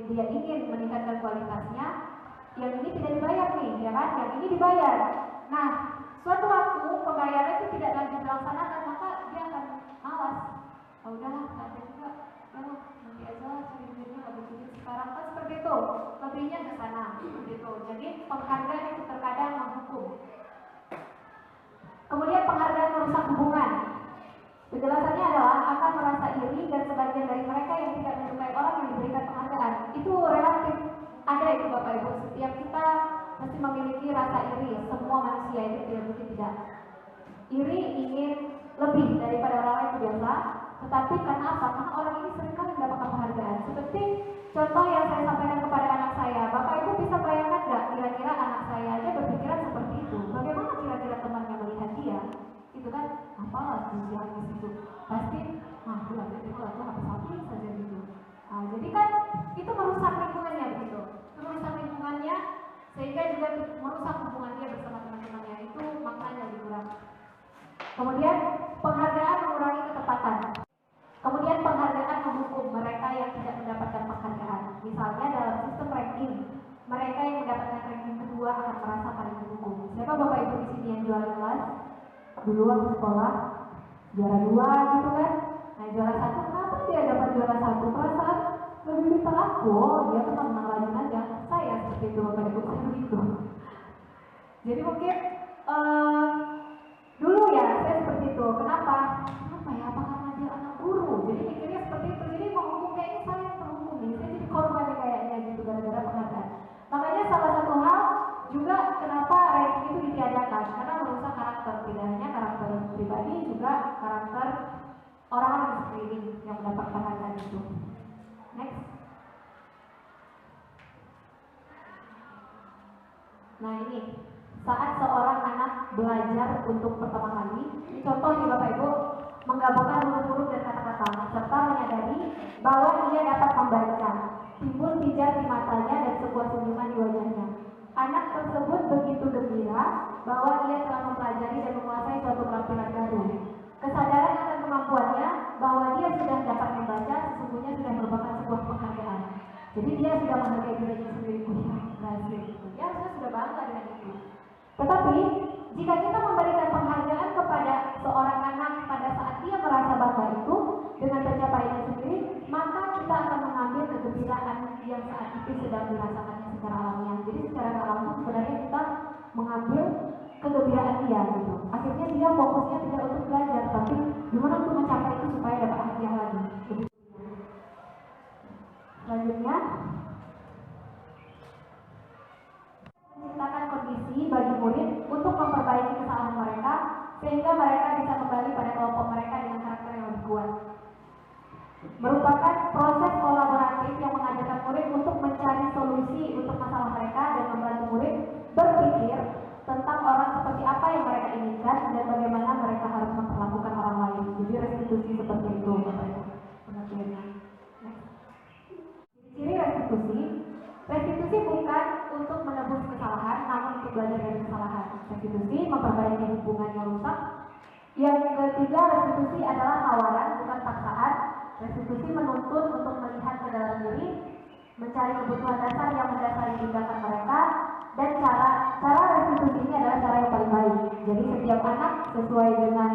Dia ingin meningkatkan kualitasnya, yang ini tidak dibayar nih, ya kan? Yang ini dibayar. Nah, suatu waktu pembayaran itu tidak lagi dilaksanakan, maka dia akan malas. Oh, udahlah, ada juga. Ya, nanti aja cari duitnya lebih sedikit sekarang kan seperti itu. Lebihnya ke sana, seperti itu. Jadi penghargaan itu terkadang menghukum. Kemudian penghargaan merusak hubungan. Penjelasannya adalah akan merasa iri dan sebagian dari mereka yang tidak menyukai orang yang diberikan penghargaan. Itu relatif. Ada itu Bapak Ibu. Setiap kita mesti memiliki rasa iri. Semua manusia itu tidak mungkin tidak. Iri ingin lebih daripada orang lain itu biasa. Tetapi karena apa? Karena orang ini seringkali mendapatkan penghargaan. Seperti contoh yang saya sampaikan kepada anak saya. Bapak Ibu bisa bayangkan nggak kira-kira anak saya aja berpikiran seperti itu? Bagaimana kira-kira temannya melihat dia? Itu kan apalah yang di situ pasti bulan itu atau habis saja gitu. Jadi kan itu merusak lingkungannya begitu, merusak lingkungannya sehingga juga merusak hubungan dia bersama teman-temannya, itu maknanya kurang. Kemudian penghargaan mengurangi ketepatan. Kemudian penghargaan menghukum mereka yang tidak mendapatkan penghargaan. Misalnya dalam sistem ranking, mereka yang mendapatkan ranking kedua akan merasa paling dihukum. Siapa Bapak Ibu di sini yang juara kelas? Dulu waktu sekolah juara 2 gitu kan. Nah juara 1 kenapa dia dapat juara 1? Perasaan lebih pintar aku, dia kan menang rajin aja. Saya seperti itu Bapak Ibu, saya begitu. Jadi mungkin dulu ya saya seperti itu. Kenapa ya? Apa karena dia anak guru? Jadi mikirnya seperti itu. Jadi menghukum kayaknya saya yang terhukum nih. Saya jadi korban kayaknya gitu gara-gara penghargaan. Makanya salah satu hal juga kenapa ranking itu ditiadakan, karena merusak karakter, tidak hanya karakter pribadi, juga karakter orang-orang di sekeliling yang mendapat penghargaan itu. Next. Nah ini, saat seorang anak belajar untuk pertama kali, ini contoh nih Bapak Ibu, menggabungkan huruf-huruf dan kata-kata, serta menyadari bahwa ia dapat membaca, timbul pijar di matanya dan sebuah senyuman di wajahnya. Anak tersebut begitu gembira bahwa ia telah mempelajari dan menguasai suatu keterampilan baru. Kesadaran akan kemampuannya bahwa dia sudah dapat membaca sesungguhnya sudah merupakan sebuah penghargaan. Jadi dia sudah menghargai dirinya sendiri, berhasil. Dia harusnya sudah bangga dengan itu. Tetapi jika kita memberikan penghargaan kepada seorang anak pada saat dia merasa bangga itu dengan pencapaiannya sendiri, maka kita akan mengambil kegembiraan yang saat itu sedang dirasakannya secara alamiah. Jadi secara nggak langsung sebenarnya kita mengambil kegembiraan dia gitu. Akhirnya dia fokusnya tidak untuk belajar, tapi gimana untuk mencapai itu supaya dapat hadiah lagi. Jadi, selanjutnya menciptakan kondisi bagi murid untuk memperbaiki kesalahan mereka sehingga mereka bisa kembali pada kelompok mereka dengan karakter yang lebih kuat. Merupakan proses kolaboratif yang mengajarkan murid untuk mencari solusi untuk masalah mereka dan membantu murid berpikir tentang orang seperti apa yang mereka inginkan dan bagaimana mereka harus memperlakukan orang lain. Jadi restitusi seperti itu pengertiannya. Ciri restitusi bukan untuk menebus kesalahan, namun untuk belajar dari kesalahan. Restitusi memperbaiki hubungan yang rusak. Yang ketiga, restitusi adalah tawaran, bukan paksaan. Restitusi menuntut untuk melihat ke dalam diri, mencari kebutuhan dasar yang mendasari tindakan mereka, dan cara restitusi ini adalah cara yang paling baik. Jadi setiap anak sesuai dengan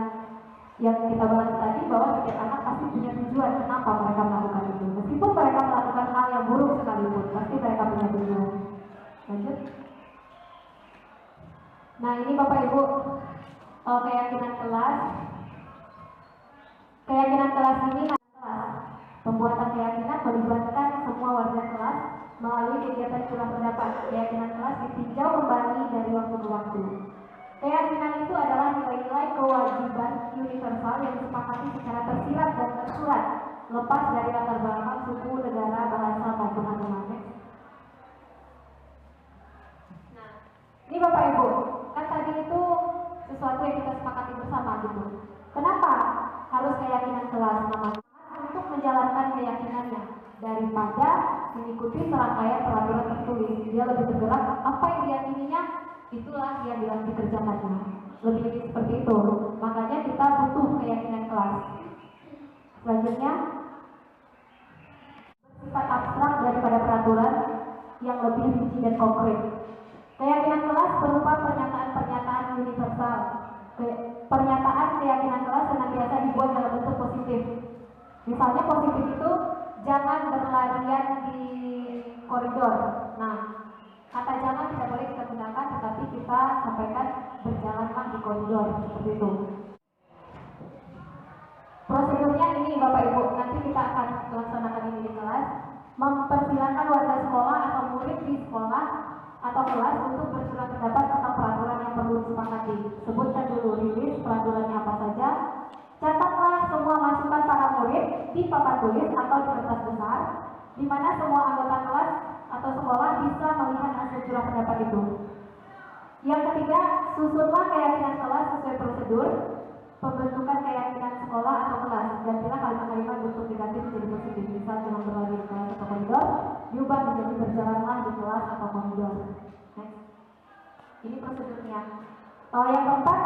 yang kita bahas tadi, bahwa setiap anak pasti punya tujuan kenapa mereka melakukan itu. Meskipun mereka melakukan hal yang buruk sekalipun, pasti mereka punya tujuan. Lanjut. Nah ini Bapak Ibu, keyakinan kelas. Keyakinan kelas ini adalah pembuatan keyakinan melibatkan semua warga kelas melalui kegiatan curah pendapat. Keyakinan kelas ditinjau kembali dari waktu ke waktu. Keyakinan itu adalah nilai-nilai kewajiban universal yang disepakati secara tersirat dan tersurat, lepas dari latar belakang suku, negara, bahasa, maupun agama. Nah, ini Bapak Ibu, kan tadi itu sesuatu yang kita sepakati daripada mengikuti serangkaian peraturan tertulis. Dia lebih bergerak, apa yang diyakininya itulah yang dikerjakannya. Lebih seperti itu. Makanya kita butuh keyakinan kelas. Selanjutnya, bersifat abstrak daripada peraturan yang lebih rinci dan konkret. Keyakinan kelas berupa pernyataan-pernyataan universal. Pernyataan keyakinan kelas senantiasa dibuat dalam bentuk positif. Misalnya positif itu jangan berlarian di koridor. Nah, kata jangan tidak boleh kita gunakan, tetapi kita sampaikan berjalanlah di koridor, seperti itu. Prosedurnya ini Bapak Ibu, nanti kita akan laksanakan ini di kelas. Mempersilahkan warga sekolah atau murid di sekolah atau kelas untuk bersurat pendapat tentang peraturan yang perlu disepakati. Sebutkan dulu rilis peraturannya apa saja. Catatlah semua masukan para murid di papan tulis atau di kertas besar, di mana semua anggota kelas atau sekolah bisa melihat hasil surat pendapat itu. Yang ketiga, susunlah keyakinan kelas sesuai prosedur pembentukan keyakinan sekolah atau kelas. Gantilah kalimat-kalimat bentuk negatif menjadi positif. Misal jangan berlari di kelas atau koridor, diubah menjadi berjalanlah di kelas atau koridor. Next. Ini prosedurnya. Yang keempat,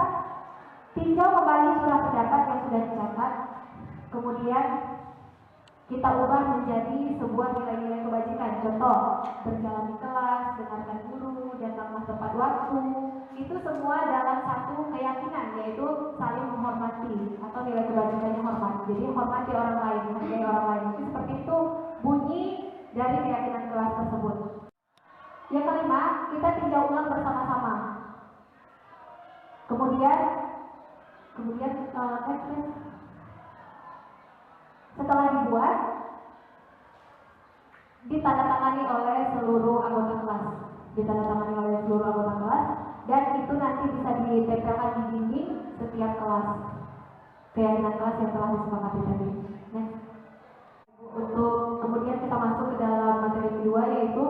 tinjau kembali surat pendapat yang sudah dicatat. Kemudian kita ubah menjadi sebuah nilai-nilai kebajikan. Contoh, berjalan di kelas, dengarkan guru, datanglah tepat waktu. Itu semua dalam satu keyakinan, yaitu saling menghormati atau nilai kebajikannya hormat. Jadi hormati orang lain, menghargai orang lain. Itu seperti itu bunyi dari keyakinan kelas tersebut. Yang kelima, kita tinjau ulang bersama-sama. Kemudian setelah dibuat, ditandatangani oleh seluruh anggota kelas. Dan itu nanti bisa ditempelkan di dinding setiap kelas. Keyakinan kelas yang telah disepakati tadi. Next. Untuk kemudian kita masuk ke dalam materi kedua, yaitu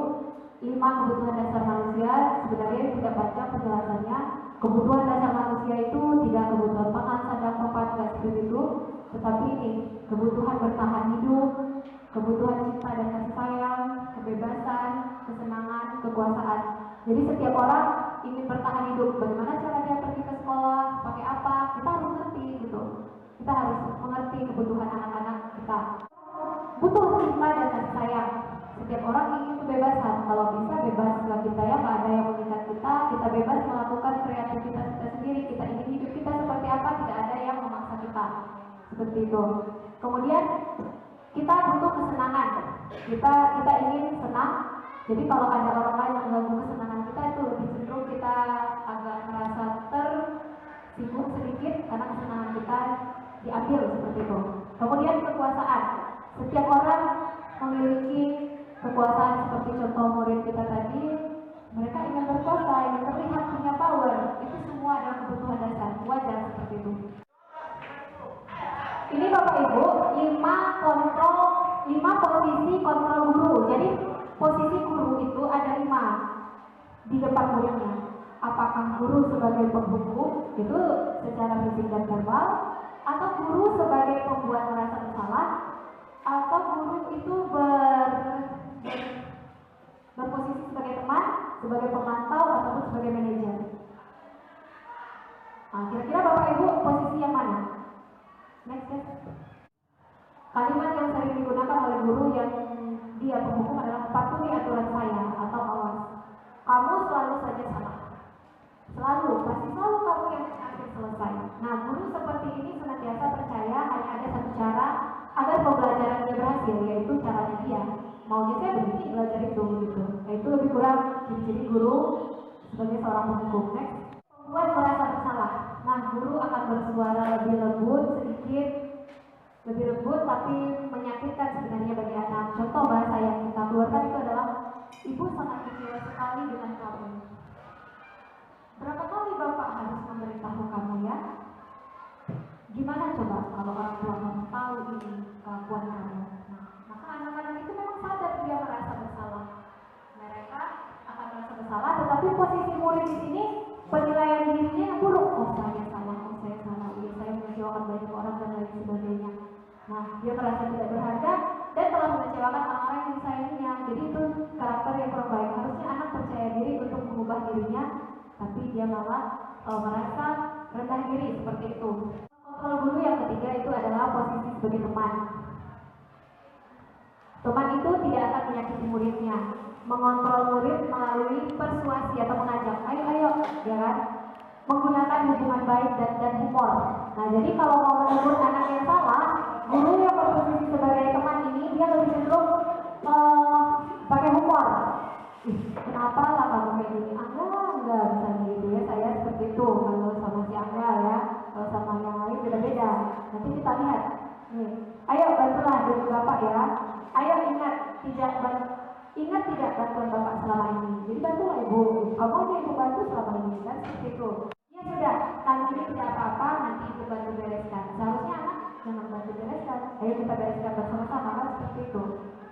5 kebutuhan dasar manusia. Sebenarnya tidak panjang penjelasannya. Kebutuhan dasar manusia itu tidak kebutuhan pangan, sandang, tempat, nggak seperti itu. Tetapi ini kebutuhan bertahan hidup, kebutuhan cinta dan kasih sayang, kebebasan, kesenangan, kekuasaan. Jadi setiap orang ingin bertahan hidup. Bagaimana cara dia pergi ke sekolah, pakai apa? Kita harus ngerti gitu. Kita harus mengerti kebutuhan anak-anak kita. Butuh cinta dan kasih sayang. Setiap orang ingin kebebasan. Kalau bisa bebas nggak kita ya, nggak ada yang mengikat kita. Kita bebas melakukan kreativitas kita sendiri. Kita ingin hidup kita seperti apa, tidak ada yang memaksa kita. Seperti itu. Kemudian kita butuh kesenangan. Kita ingin senang. Jadi kalau ada orang lain yang mengganggu kesenangan kita, itu lebih cenderung kita agak merasa tersinggung sedikit karena kesenangan kita diambil, seperti itu. Kemudian kekuasaan. Setiap orang memiliki kekuasaan, seperti contoh murid kita tadi. Mereka ingin berkuasa, ingin terlihat punya power. Itu semua adalah kebutuhan dasar. Wajar seperti itu. Ini Bapak Ibu, 5 posisi kontrol guru. Jadi posisi guru itu ada 5 di depan muridnya. Apakah guru sebagai penghukum, itu secara fisik dan verbal, atau guru sebagai pembuat merasa bersalah, atau guru itu berposisi sebagai teman, sebagai pemantau, ataupun sebagai manajer. Nah, kira-kira Bapak Ibu posisi yang mana? Next, yes. Kalimat yang sering digunakan oleh guru yang dia penghukum adalah patuhi aturan saya atau awas. Kamu selalu saja salah. Pasti selalu kamu yang akhir selesai. Nah, guru seperti ini senantiasa percaya hanya ada satu cara agar pembelajaran dia berhasil, yaitu caranya dia. Maunya saya begini, belajar itu gitu. Nah, itu lebih kurang ciri-ciri guru sebagai seorang penghukum. Next. Membuat merasa bersalah. Nah, guru akan bersuara lebih lembut sedikit, lebih lembut tapi menyakitkan sebenarnya bagi anak. Contoh bahasa yang kita keluarkan itu adalah, ibu sangat kecewa sekali dengan kamu. Berapa kali bapak harus memberitahu kamu ya? Gimana coba kalau orang tua kamu tahu ini kelakuan kamu? Nah, maka anak-anak itu memang sadar dia merasa bersalah. Mereka akan merasa bersalah, tetapi posisi murid di sini penilaian dirinya yang buruk. Oh saya salah, saya mengecewakan banyak orang dan lain sebagainya. Nah, dia merasa tidak berharga dan telah mengecewakan orang-orang yang disayanginya. Jadi itu karakter yang kurang baik. Harusnya anak percaya diri untuk mengubah dirinya, tapi dia malah merasa rendah diri seperti itu. Kontrol guru yang ketiga itu adalah posisi sebagai teman. Teman itu tidak akan menyakiti muridnya. Mengontrol murid melalui persuasi atau mengajak, ayo, ya kan? Menggunakan hubungan baik dan humor. Nah, jadi kalau mau menegur anak yang salah, guru yang berposisi sebagai teman ini dia lebih cenderung pakai humor. Kenapa lah kamu kayak gini? Enggak bisa gitu ya, saya seperti itu. Kalau sama si Angga ya, kalau sama yang lain beda-beda. Nanti kita lihat. Nih, ayo bantulah dari bapak ya. Ayo ingat tidak bantuan bapak selama ini. Jadi bantulah ibu. Kamu aja ibu bantu selama ini kan seperti itu. Ya sudah, kali ini tidak apa-apa, nanti ibu bantu bereskan. Seharusnya anak jangan bantu bereskan. Ayo kita bereskan bersama-sama kan seperti itu.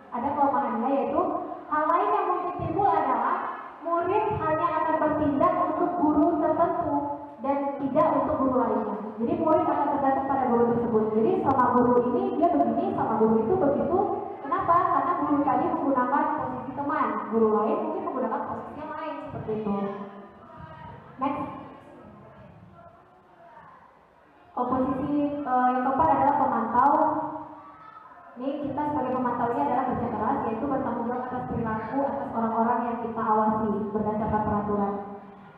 Ada kelemahannya yaitu hal lain yang mungkin timbul adalah murid hanya akan bertindak untuk guru tertentu dan tidak untuk guru lainnya. Jadi murid akan tergantung pada guru tersebut. Jadi sama guru ini dia begini, sama guru itu begitu. Kenapa? Karena guru tadi menggunakan posisi teman, guru lain mungkin menggunakan posisi yang lain seperti itu. Next. Posisi yang keempat adalah pemantau. Ini kita sebagai pemantau ini adalah kerja keras, yaitu bertanggung jawab atas perilaku atas orang-orang yang kita awasi berdasarkan peraturan.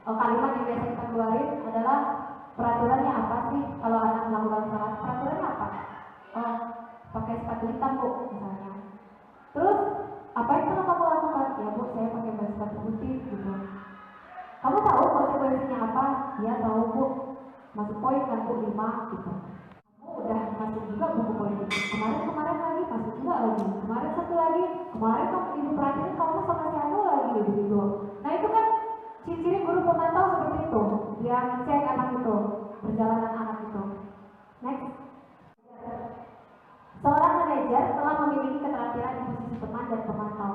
Kalimat yang biasa kita keluarin adalah peraturannya apa sih kalau anak melakukan salah? Peraturannya apa? Pakai sepatu hitam bu, misalnya. Terus apa yang pernah kamu lakukan? Ya bu, saya pakai sepatu putih gitu. Kamu tahu konsekuensinya apa? Ya tahu bu. Masuk poin kan bu 5 gitu. Udah masuk juga buku poin itu. Kemarin lagi masuk juga lagi. Kemarin satu lagi. Kemarin kamu ibu perhatiin kamu sama si Anu lagi gitu. Nah itu kan ciri-ciri guru pemantau seperti itu. Dia ngecek anak itu, perjalanan anak itu. Next. Seorang manajer telah memiliki keterampilan di posisi teman dan pemantau.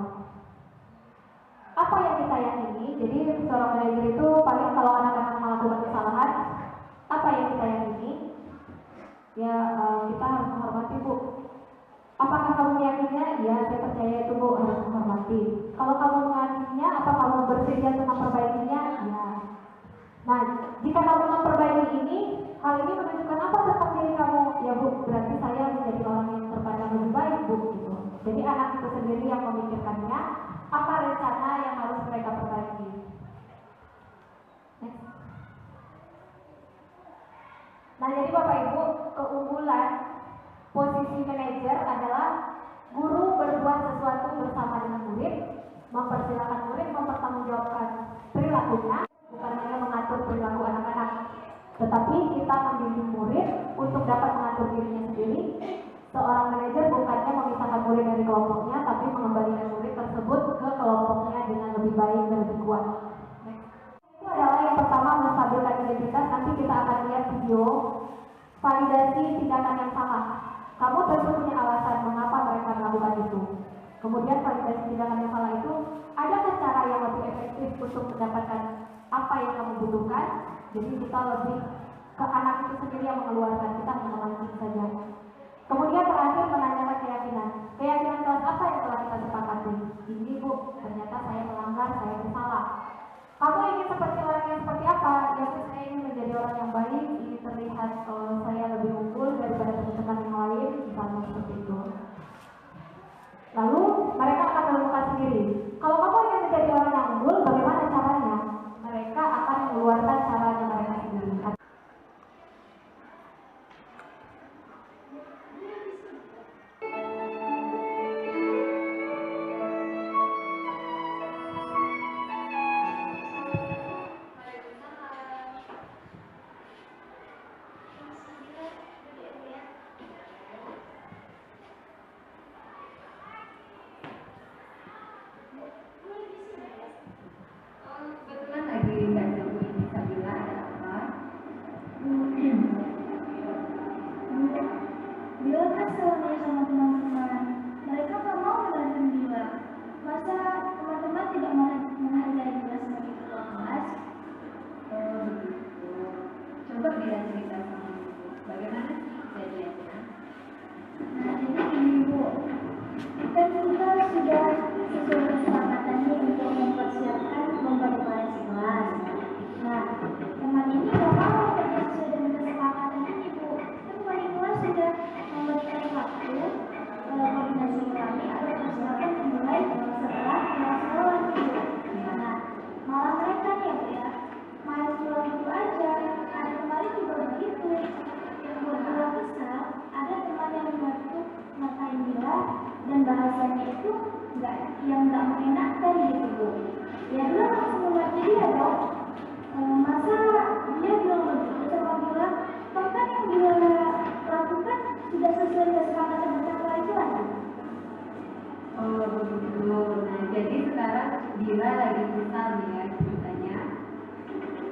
Apa yang kita yakini? Jadi seorang manajer itu paling kalau anak-anak melakukan kesalahan, apa yang kita yakini? Ya kita harus menghormati bu. Apakah kamu meyakininya? Ya saya percaya itu bu, harus menghormati. Kalau kamu mengakininya, apa kamu bersedia untuk memperbaikinya? Ya. Nah jika kamu memperbaiki ini, hal ini menunjukkan apa tentang diri kamu? Ya bu, berarti saya menjadi orang yang terpandang lebih baik bu gitu. Jadi anak itu sendiri yang memikirkannya, apa rencana yang harus mereka perbaiki. Next. Nah jadi Bapak Ibu, keunggulan posisi manajer adalah guru berbuat sesuatu bersama dengan murid, mempersilahkan murid mempertanggungjawabkan perilakunya, bukan hanya mengatur perilaku anak-anak, tetapi kita membimbing murid untuk dapat mengatur dirinya sendiri. Seorang manajer bukannya memisahkan murid dari kelompoknya, tapi mengembalikan murid tersebut ke kelompoknya dengan lebih baik dan lebih kuat. Itu adalah yang pertama, menstabilkan identitas. Nanti kita akan lihat video validasi tindakan yang salah. Kamu tentu punya alasan mengapa mereka melakukan itu. Kemudian validasi tindakan yang salah itu, adakah cara yang lebih efektif untuk mendapatkan apa yang kamu butuhkan? Jadi kita lebih ke anak itu sendiri yang mengeluarkan, kita mengamalkan saja. Kemudian terakhir menanyakan keyakinan. Keyakinan kelas apa yang telah kita sepakati? Ini bu, ternyata saya melanggar, saya bersalah. Kamu ingin seperti orang yang seperti apa? Ya saya ingin menjadi orang yang baik, ingin terlihat saya lebih unggul daripada teman-teman yang lain, misalnya seperti itu. Lalu mereka akan menemukan sendiri. Kalau kamu ingin menjadi orang yang unggul, bagaimana caranya? Mereka akan mengeluarkan caranya mereka sendiri. itu nggak mengenakan gitu Bu. Ya Bila langsung mengerti dia dong. Masa dia bilang begitu sama Bila, bahkan yang Bila lakukan sudah sesuai kesepakatan bersama itu lagi. Oh begitu. Nah jadi sekarang Bila lagi misal nih ya ceritanya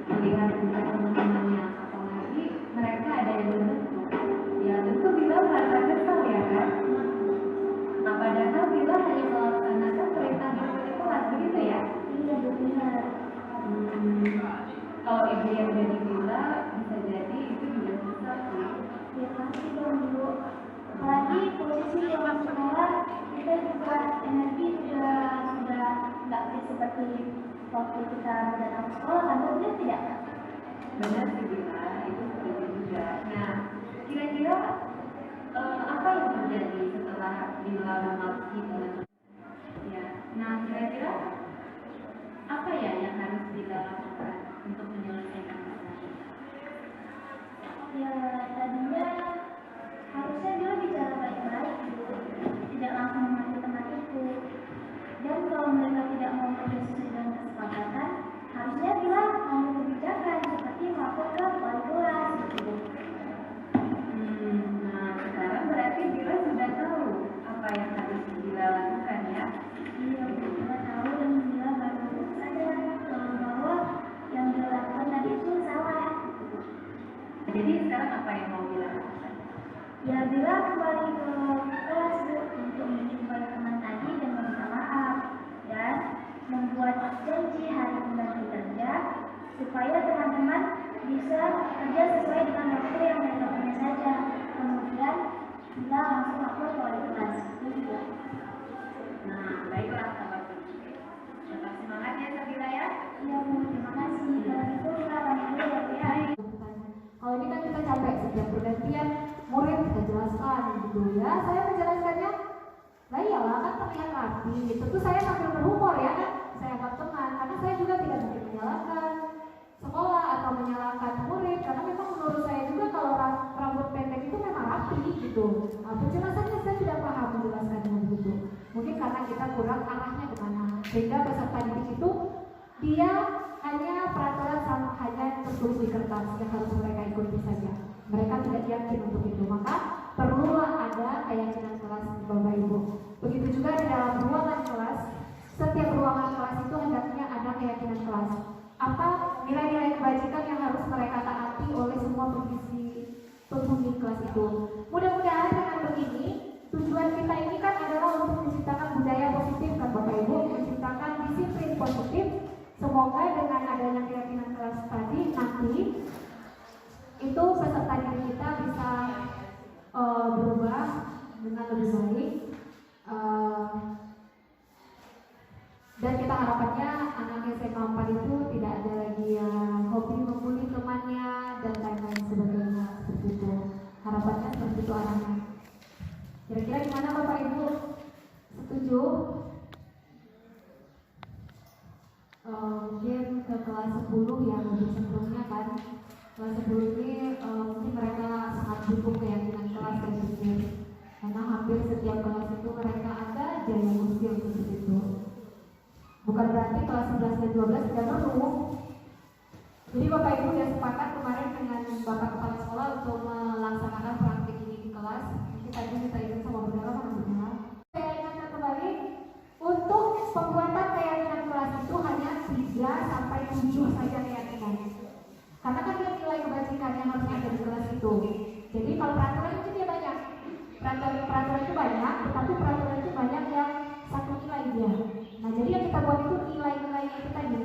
melihat juga teman-temannya, apalagi mereka ada yang berbentuk. Ya tentu Bila merasa kesal ya kan. Nah padahal Bila hanya melaksanakan perintah dari kelas begitu ya. Iya benar. Kalau ibu yang jadi Bila bisa jadi itu juga susah sih. Ya pasti dong Bu. Apalagi posisi zaman sekarang kita juga energi juga sudah nggak seperti waktu kita datang sekolah kan benar tidak? Benar sih Bila, itu seperti juga. Nah kira-kira apa yang terjadi setelah Bila memasuki kelas? Ya, nah kira-kira apa ya yang harus Bila lakukan untuk menyelesaikan masalah ini? Ya tadinya harusnya dia bicara baik-baik Bu, tidak langsung memaki teman itu. Dan kalau mereka tidak mau kerja sesuai dengan kesepakatan, harusnya dia mengambil kebijakan seperti melapor ke wali kelas gitu Bu. Nah sekarang berarti Bila sudah tahu apa yang harus Bila lakukan ya? Iya Bu, kita tahu dan dia baru sadar bahwa yang dia lakukan tadi itu salah. Jadi sekarang apa yang mau Bila lakukan? Ya Bila kembali ke kelas Bu untuk menjumpai teman tadi dan meminta maaf dan membuat janji hari pengganti kerja supaya teman-teman bisa kerja sesuai dengan waktu yang mereka punya saja. Kemudian Bila langsung lapor ke wali kelas. Gitu. Nah baiklah kalau begitu. Tetap semangat ya Sabila ya. Ya Bu, terima kasih. Kalau gitu kita lanjut dulu ya Bu ya. Kalau ini kan kita capek setiap pergantian murid kita jelaskan gitu ya. Saya menjelaskannya, nah iyalah kan terlihat rapi. Tentu saya sambil berhumor ya kan. Saya anggap teman karena saya juga tidak mungkin menyalahkan sekolah atau menyalahkan murid karena memang menurut saya juga kalau rambut pendek itu memang rapi gitu. Nah, penjelasannya saya tidak paham menjelaskannya begitu. Mungkin karena kita kurang arahnya kemana. Sehingga peserta didik itu dia hanya peraturan sama hanya tertulis di kertas yang harus mereka ikuti saja. Mereka tidak yakin untuk itu, maka perlulah ada keyakinan kelas Bapak Ibu. Begitu juga di dalam ruangan kelas, setiap ruangan kelas itu hendaknya ada keyakinan kelas. Apa nilai-nilai kebajikan yang harus mereka taati oleh semua penghuni kelas itu. Mudah-mudahan dengan begini, tujuan kita ini kan adalah untuk menciptakan budaya positif kan Bapak Ibu, menciptakan disiplin positif. Semoga dengan adanya keyakinan kelas tadi nanti itu peserta didik kita bisa berubah dengan lebih baik dan kita harapannya anak SMA 4 itu tidak ada lagi yang hobi membuli temannya dan lain-lain sebagainya seperti itu. Harapannya seperti itu arahnya. Kira-kira gimana Bapak Ibu? Setuju? Mungkin ke kelas 10 yang lebih sebelumnya kan. Kelas 10 ini mungkin mereka sangat butuh keyakinan kelas dan pikir. Karena hampir setiap kelas itu mereka ada aja yang usil seperti itu. Bukan berarti kelas 11 dan 12 tidak perlu. Jadi Bapak Ibu sudah sepakat kemarin dengan Bapak Kepala Sekolah untuk melaksanakan praktik ini di kelas. Nanti tadi kita izin sama Bunda sama Bunda. Saya ingatkan kembali untuk pembuatan keyakinan kelas itu hanya 3 sampai 7 saja keyakinan. Karena kan dia nilai kebajikan yang harus ada di kelas itu. Jadi kalau peraturan itu dia banyak. Peraturan itu banyak, tetapi peraturan itu banyak yang satu nilai dia. Nah jadi yang kita buat itu nilai-nilai itu tadi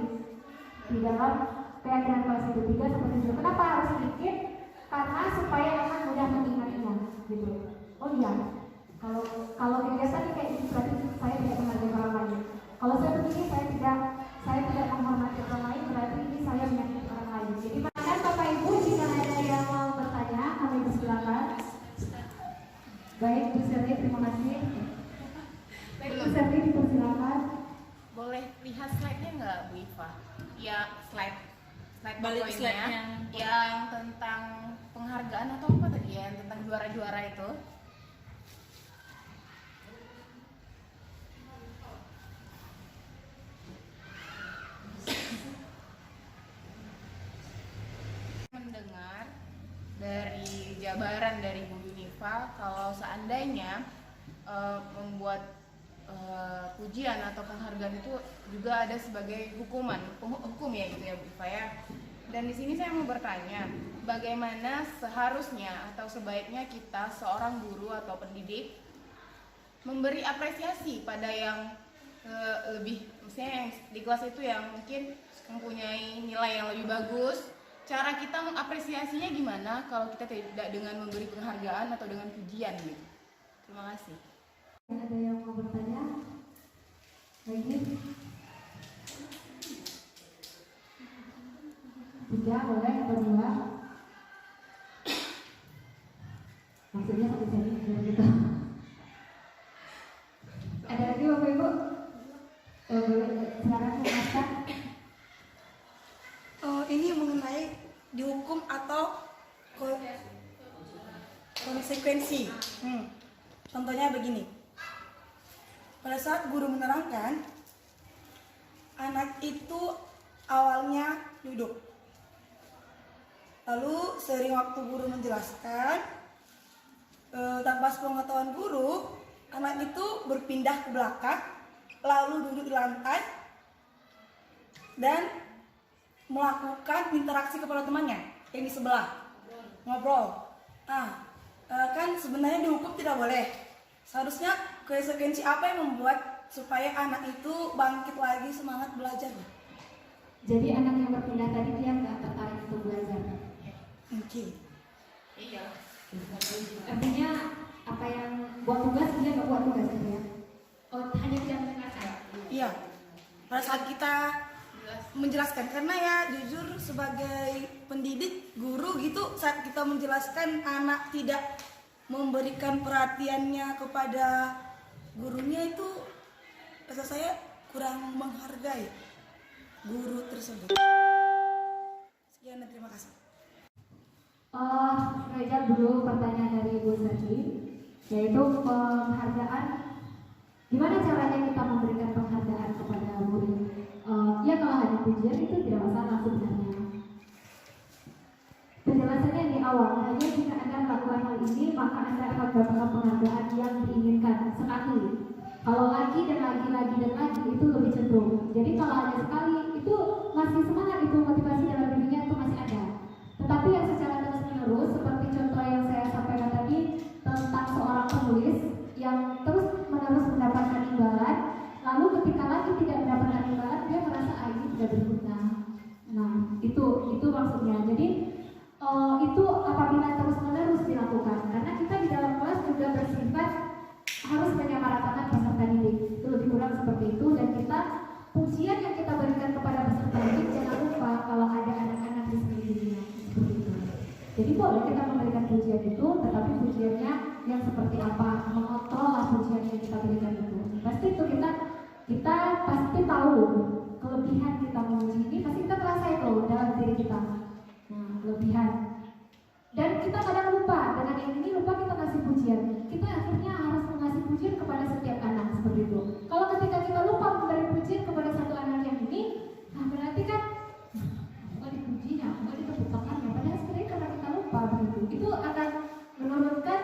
di dalam keyakinan kelas itu 3 sampai 7. Kenapa harus sedikit? Karena supaya anak mudah mengingatnya, gitu. Oh iya, kalau kegiatan ini kayak ini berarti saya tidak menghargai orang lain. Kalau saya begini saya tidak menghormati orang lain, berarti ini saya menyakiti orang lain. Jadi bahkan Bapak Ibu jika ada yang mau bertanya, kami persilakan. Baik, Bu Serli, terima kasih. Baik, Bu Serli, dipersilakan. Boleh lihat slide-nya nggak Bu Iva? Ya, slide Balik poinnya slide yang tentang penghargaan atau apa tadi ya, yang tentang juara-juara itu. mendengar dari jabaran dari Bu Yunifa kalau seandainya membuat pujian atau penghargaan itu juga ada sebagai hukum ya gitu ya Bu Yunifa ya. Dan di sini saya mau bertanya, bagaimana seharusnya atau sebaiknya kita seorang guru atau pendidik memberi apresiasi pada yang lebih, misalnya yang di kelas itu yang mungkin mempunyai nilai yang lebih bagus. Cara kita mengapresiasinya gimana kalau kita tidak dengan memberi penghargaan atau dengan pujian gitu. Terima kasih. Ada yang mau bertanya? Lagi? Tiga, boleh, berdua. Maksudnya sampai sini biar gitu. Ada lagi Bapak Ibu? Silakan Mas. Ini mengenai dihukum atau konsekuensi. Contohnya begini. Pada saat guru menerangkan, anak itu awalnya duduk. Lalu sering waktu guru menjelaskan, tanpa sepengetahuan guru, anak itu berpindah ke belakang, lalu duduk di lantai, dan melakukan interaksi kepada temannya yang di sebelah, ngobrol. Nah, kan sebenarnya dihukum tidak boleh. Seharusnya konsekuensi apa yang membuat supaya anak itu bangkit lagi semangat belajar? Jadi anak yang berpindah tadi dia nggak tertarik untuk belajar. Mungkin. Iya. Artinya apa yang buat tugas dia nggak buat tugas gitu ya? Oh, hanya tidak mendengarkan. Iya. Pada saat kita menjelaskan, karena ya jujur sebagai pendidik guru gitu, saat kita menjelaskan anak tidak memberikan perhatiannya kepada gurunya, itu rasa saya kurang menghargai guru tersebut. Sekian dan terima kasih. Saya dulu pertanyaan dari Ibu Sati, yaitu penghargaan. Gimana caranya kita memberikan penghargaan kepada murid? Ya kalau hanya pujian itu tidak masalah sebenarnya. Penjelasannya di awal, hanya jika Anda melakukan hal ini, maka Anda akan mendapatkan penghargaan yang diinginkan sekali. Kalau lagi dan lagi dan lagi itu lebih cenderung. Jadi kalau hanya sekali itu masih semangat, itu motivasi dalam dirinya itu masih ada. Tetapi yang secara terus menerus, seperti contoh yang saya sampaikan tadi tentang seorang penulis yang terus menerus mendapatkan imbalan, lalu ketika lagi tidak mendapatkan imbalan, dia merasa ini tidak berguna. Nah, itu maksudnya. Jadi itu apabila terus menerus dilakukan, karena kita di dalam kelas juga bersifat harus menyamaratakan peserta didik. Itu lebih kurang seperti itu, dan kita pujian yang kita berikan kepada peserta didik jangan lupa kalau ada anak-anak di sekelilingnya. Seperti itu. Jadi boleh kita memberikan pujian itu, tetapi pujiannya yang seperti apa, mengontrol pujian yang kita berikan itu. Pasti itu kita pasti tahu kelebihan kita memuji ini, pasti kita terasa itu dalam diri kita. Nah, kelebihan. Dan kita kadang lupa dengan yang ini, lupa kita kasih pujian. Kita akhirnya harus mengasih pujian kepada setiap anak seperti itu. Kalau ketika kita lupa memberi pujian kepada satu anak yang ini, nah berarti kan nggak dipujinya, nggak ditepuk-tepukannya. Padahal sebenarnya karena kita lupa begitu, itu akan menurunkan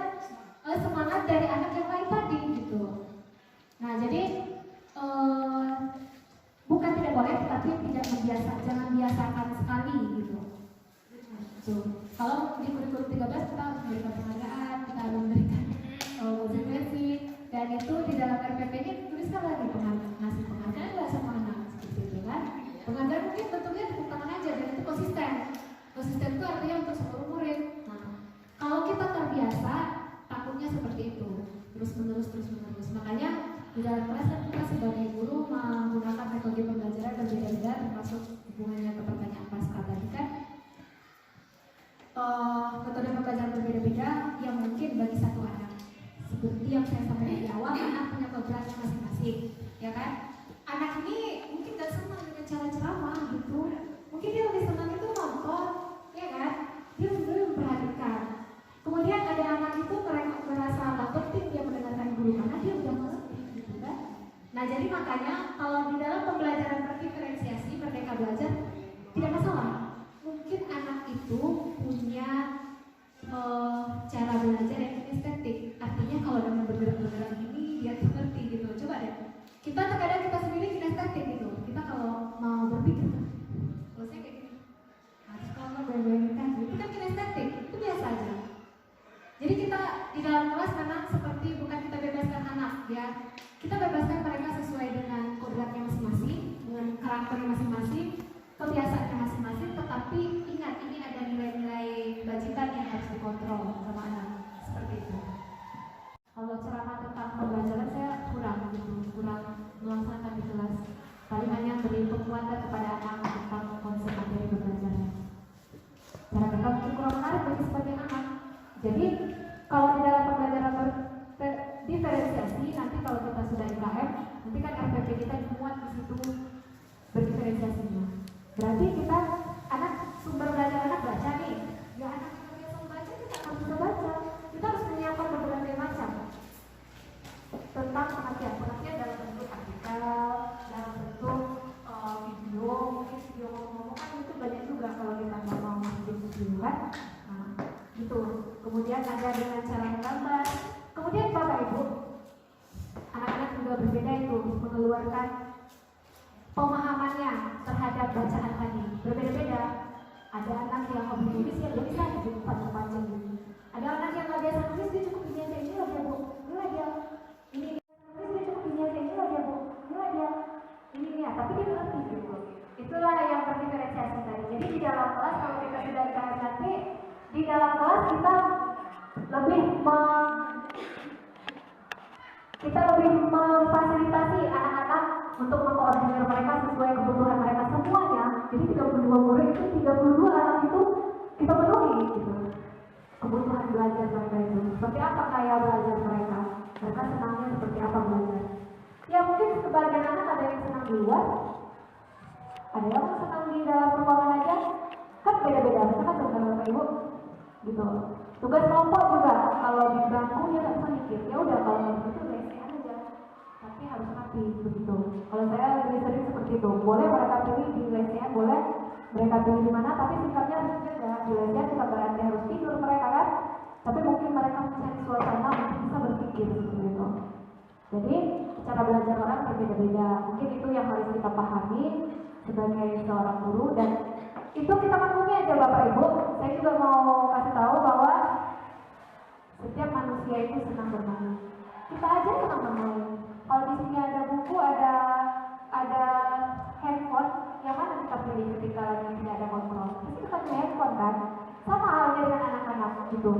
semangat dari anak yang lain tadi gitu. Nah jadi bukan tidak boleh, tetapi tidak jangan biasakan sekali gitu. Kalau di kurikulum 13 kita harus memberikan penghargaan, kita harus memberikan konsekuensi, dan itu di dalam RPP-nya dituliskan lagi ngasih penghargaan nggak sama anak seperti itu kan. Penghargaan mungkin bentuknya tepuk tangan aja, dan itu konsisten. Konsisten itu artinya untuk seluruh murid. Nah, kalau kita terbiasa, takutnya seperti itu, terus menerus. Makanya di dalam kelas kita sebagai guru menggunakan metode pembelajaran berbeda-beda, termasuk hubungannya ke pertanyaan pasca tadi kan. Metode pembelajaran berbeda-beda yang mungkin bagi satu anak. Seperti yang saya sampaikan di awal, anak punya keberanian masing-masing, ya kan? Anak ini mungkin gak senang dengan cara ceramah gitu. Mungkin dia lebih senang itu nonton, ya kan? Dia benar-benar memperhatikan. Kemudian ada anak itu merasa gak penting dia mendengarkan guru karena dia udah ngerti, gitu kan? Nah jadi makanya kalau di dalam pembelajaran berdiferensiasi, merdeka belajar, tidak masalah. Mungkin anak itu namanya cara belajar yang estetik. Artinya kalau dengan bergerak-bergerak ini dia tuh ngerti gitu. Coba deh, kita terkadang kita sendiri kinestetik gitu. Kita kalau mau berpikir, kalau saya kayak gini, harus kalau bayangin kan, itu kan kinestetik, itu biasa aja. Jadi kita di dalam kelas memang seperti bukan kita bebaskan anak ya, kita bebaskan mereka sesuai dengan kodratnya masing-masing, dengan karakternya masing-masing, kebiasaannya masing-masing. Tetapi ingat, ini ada nilai-nilai kebajikan yang harus dikontrol sama anak, seperti itu. Kalau ceramah tentang pembelajaran saya kurang melaksanakan di kelas. Paling hanya beri penguatan kepada anak tentang konsep materi belajarnya. Cara mereka mungkin kurang menarik bagi sebagian anak. Jadi kalau di dalam pembelajaran diferensiasi, nanti kalau kita sudah IKM, nanti kan RPP kita dimuat di situ berdiferensiasinya. Berarti kita anak sumber belajar anak baca nih, ya anak yang biasa membaca kita akan bisa baca. Kita harus menyiapkan berbagai macam tentang pengertian dalam bentuk artikel, dalam bentuk video, mungkin video ngomong-ngomong kan itu banyak juga kalau kita nggak mau video kan. Nah, gitu. Kemudian ada dengan cara menggambar. Kemudian Bapak Ibu, anak-anak juga berbeda itu mengeluarkan pemahamannya terhadap bacaan tadi. Berbeda-beda. Ada anak yang hobi nulis ya dia bisa gitu panjang-panjang gitu. Ada anak yang nggak biasa nulis dia cukup ini aja, inilah dia Bu, inilah dia. Ini nulis dia cukup ini aja, inilah dia Bu, inilah dia. Ini ya, tapi dia ngerti gitu. Itulah yang berdiferensiasi tadi. Jadi di dalam kelas kalau kita sudah IKM nanti, di dalam kelas kita lebih memfasilitasi anak-anak untuk mengkoordinir mereka sesuai kebutuhan mereka semuanya. Jadi 32 murid itu 32 anak itu kita penuhi gitu. Kebutuhan belajar mereka itu seperti apa kayak belajar mereka senangnya seperti apa belajar. Ya mungkin sebagian anak ada yang senang di luar, ada yang senang di dalam ruangan aja, kan beda-beda. Misalkan saudara Bapak Ibu gitu. Tugas kelompok juga kalau di bangku dia nggak bisa mikir, ya udah kalau gitu lesehan aja, tapi harus mati begitu. Kalau saya lebih sering seperti itu, boleh mereka pilih di lesehan, boleh mereka pilih di mana, tapi sikapnya harus jaga. Di lesehan kita berarti harus tidur mereka kan, tapi mungkin mereka mencari suasana untuk bisa berpikir seperti itu. Jadi cara belajar orang berbeda-beda. Mungkin itu yang harus kita pahami sebagai seorang guru, dan itu kita maklumi aja Bapak Ibu. Saya juga mau kasih tahu bahwa setiap manusia itu senang bermain. Kita aja senang bermain. Kalau di sini ada buku, ada handphone, yang mana kita pilih ketika lagi tidak ada kontrol? Pasti kita pilih handphone kan? Sama halnya dengan anak-anak gitu.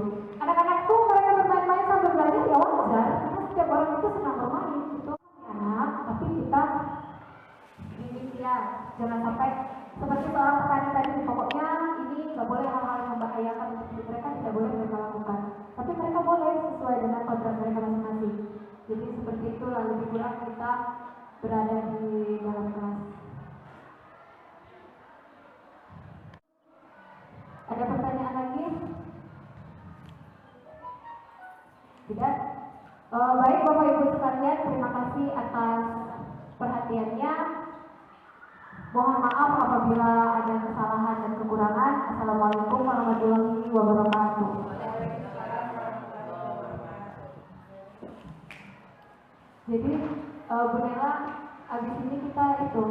Anak-anak tuh mereka bermain-main sambil belajar ya wajar, karena setiap orang itu senang bermain gitu. Anak, tapi kita ini ya jangan sampai seperti seorang petani tadi, pokoknya ini nggak boleh hal-hal yang membahayakan untuk hidup mereka, tidak boleh mereka lakukan. Tapi mereka boleh sesuai dengan kontrak mereka masing-masing. Jadi seperti itulah lebih kurang kita berada di dalam kelas. Ada pertanyaan lagi? Tidak? Baik Bapak Ibu sekalian, terima kasih atas perhatiannya. Mohon maaf apabila ada kesalahan dan kekurangan. Assalamualaikum warahmatullahi wabarakatuh. Jadi Bu Nela, abis ini kita itu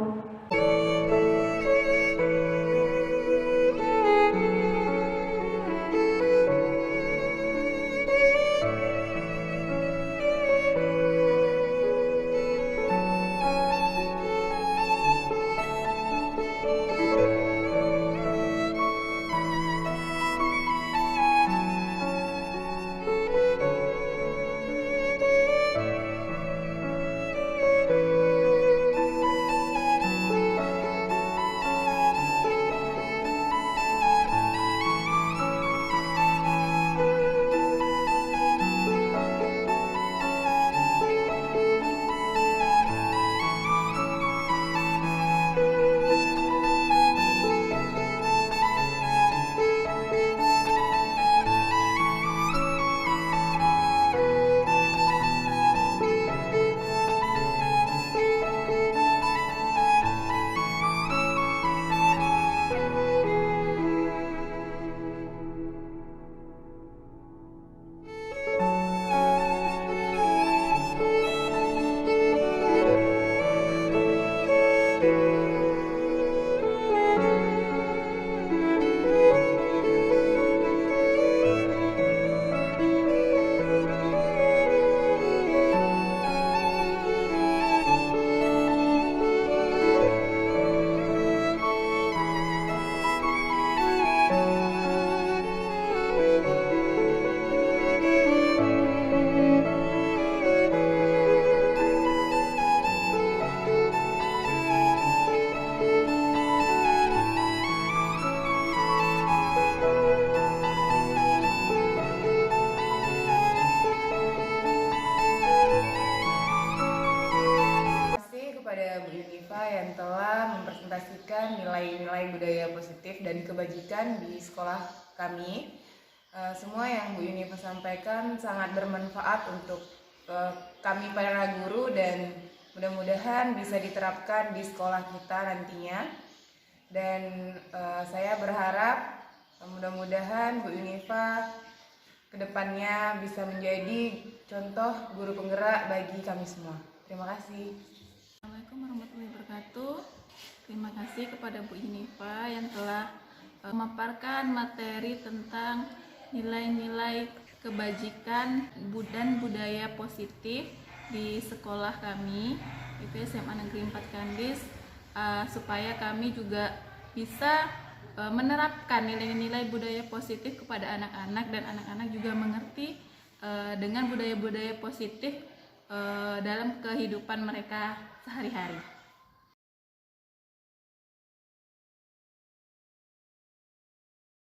Unifa yang telah mempresentasikan nilai-nilai budaya positif dan kebajikan di sekolah kami. Semua yang Bu Unifa sampaikan sangat bermanfaat untuk kami para guru dan mudah-mudahan bisa diterapkan di sekolah kita nantinya. Dan saya berharap mudah-mudahan Bu Unifa kedepannya bisa menjadi contoh guru penggerak bagi kami semua. Terima kasih. Assalamualaikum warahmatullahi wabarakatuh. Terima kasih kepada Bu Unifa yang telah memaparkan materi tentang nilai-nilai kebajikan dan budaya positif di sekolah kami, itu SMA Negeri 4 Kandis, supaya kami juga bisa menerapkan nilai-nilai budaya positif kepada anak-anak dan anak-anak juga mengerti dengan budaya-budaya positif dalam kehidupan mereka sehari-hari.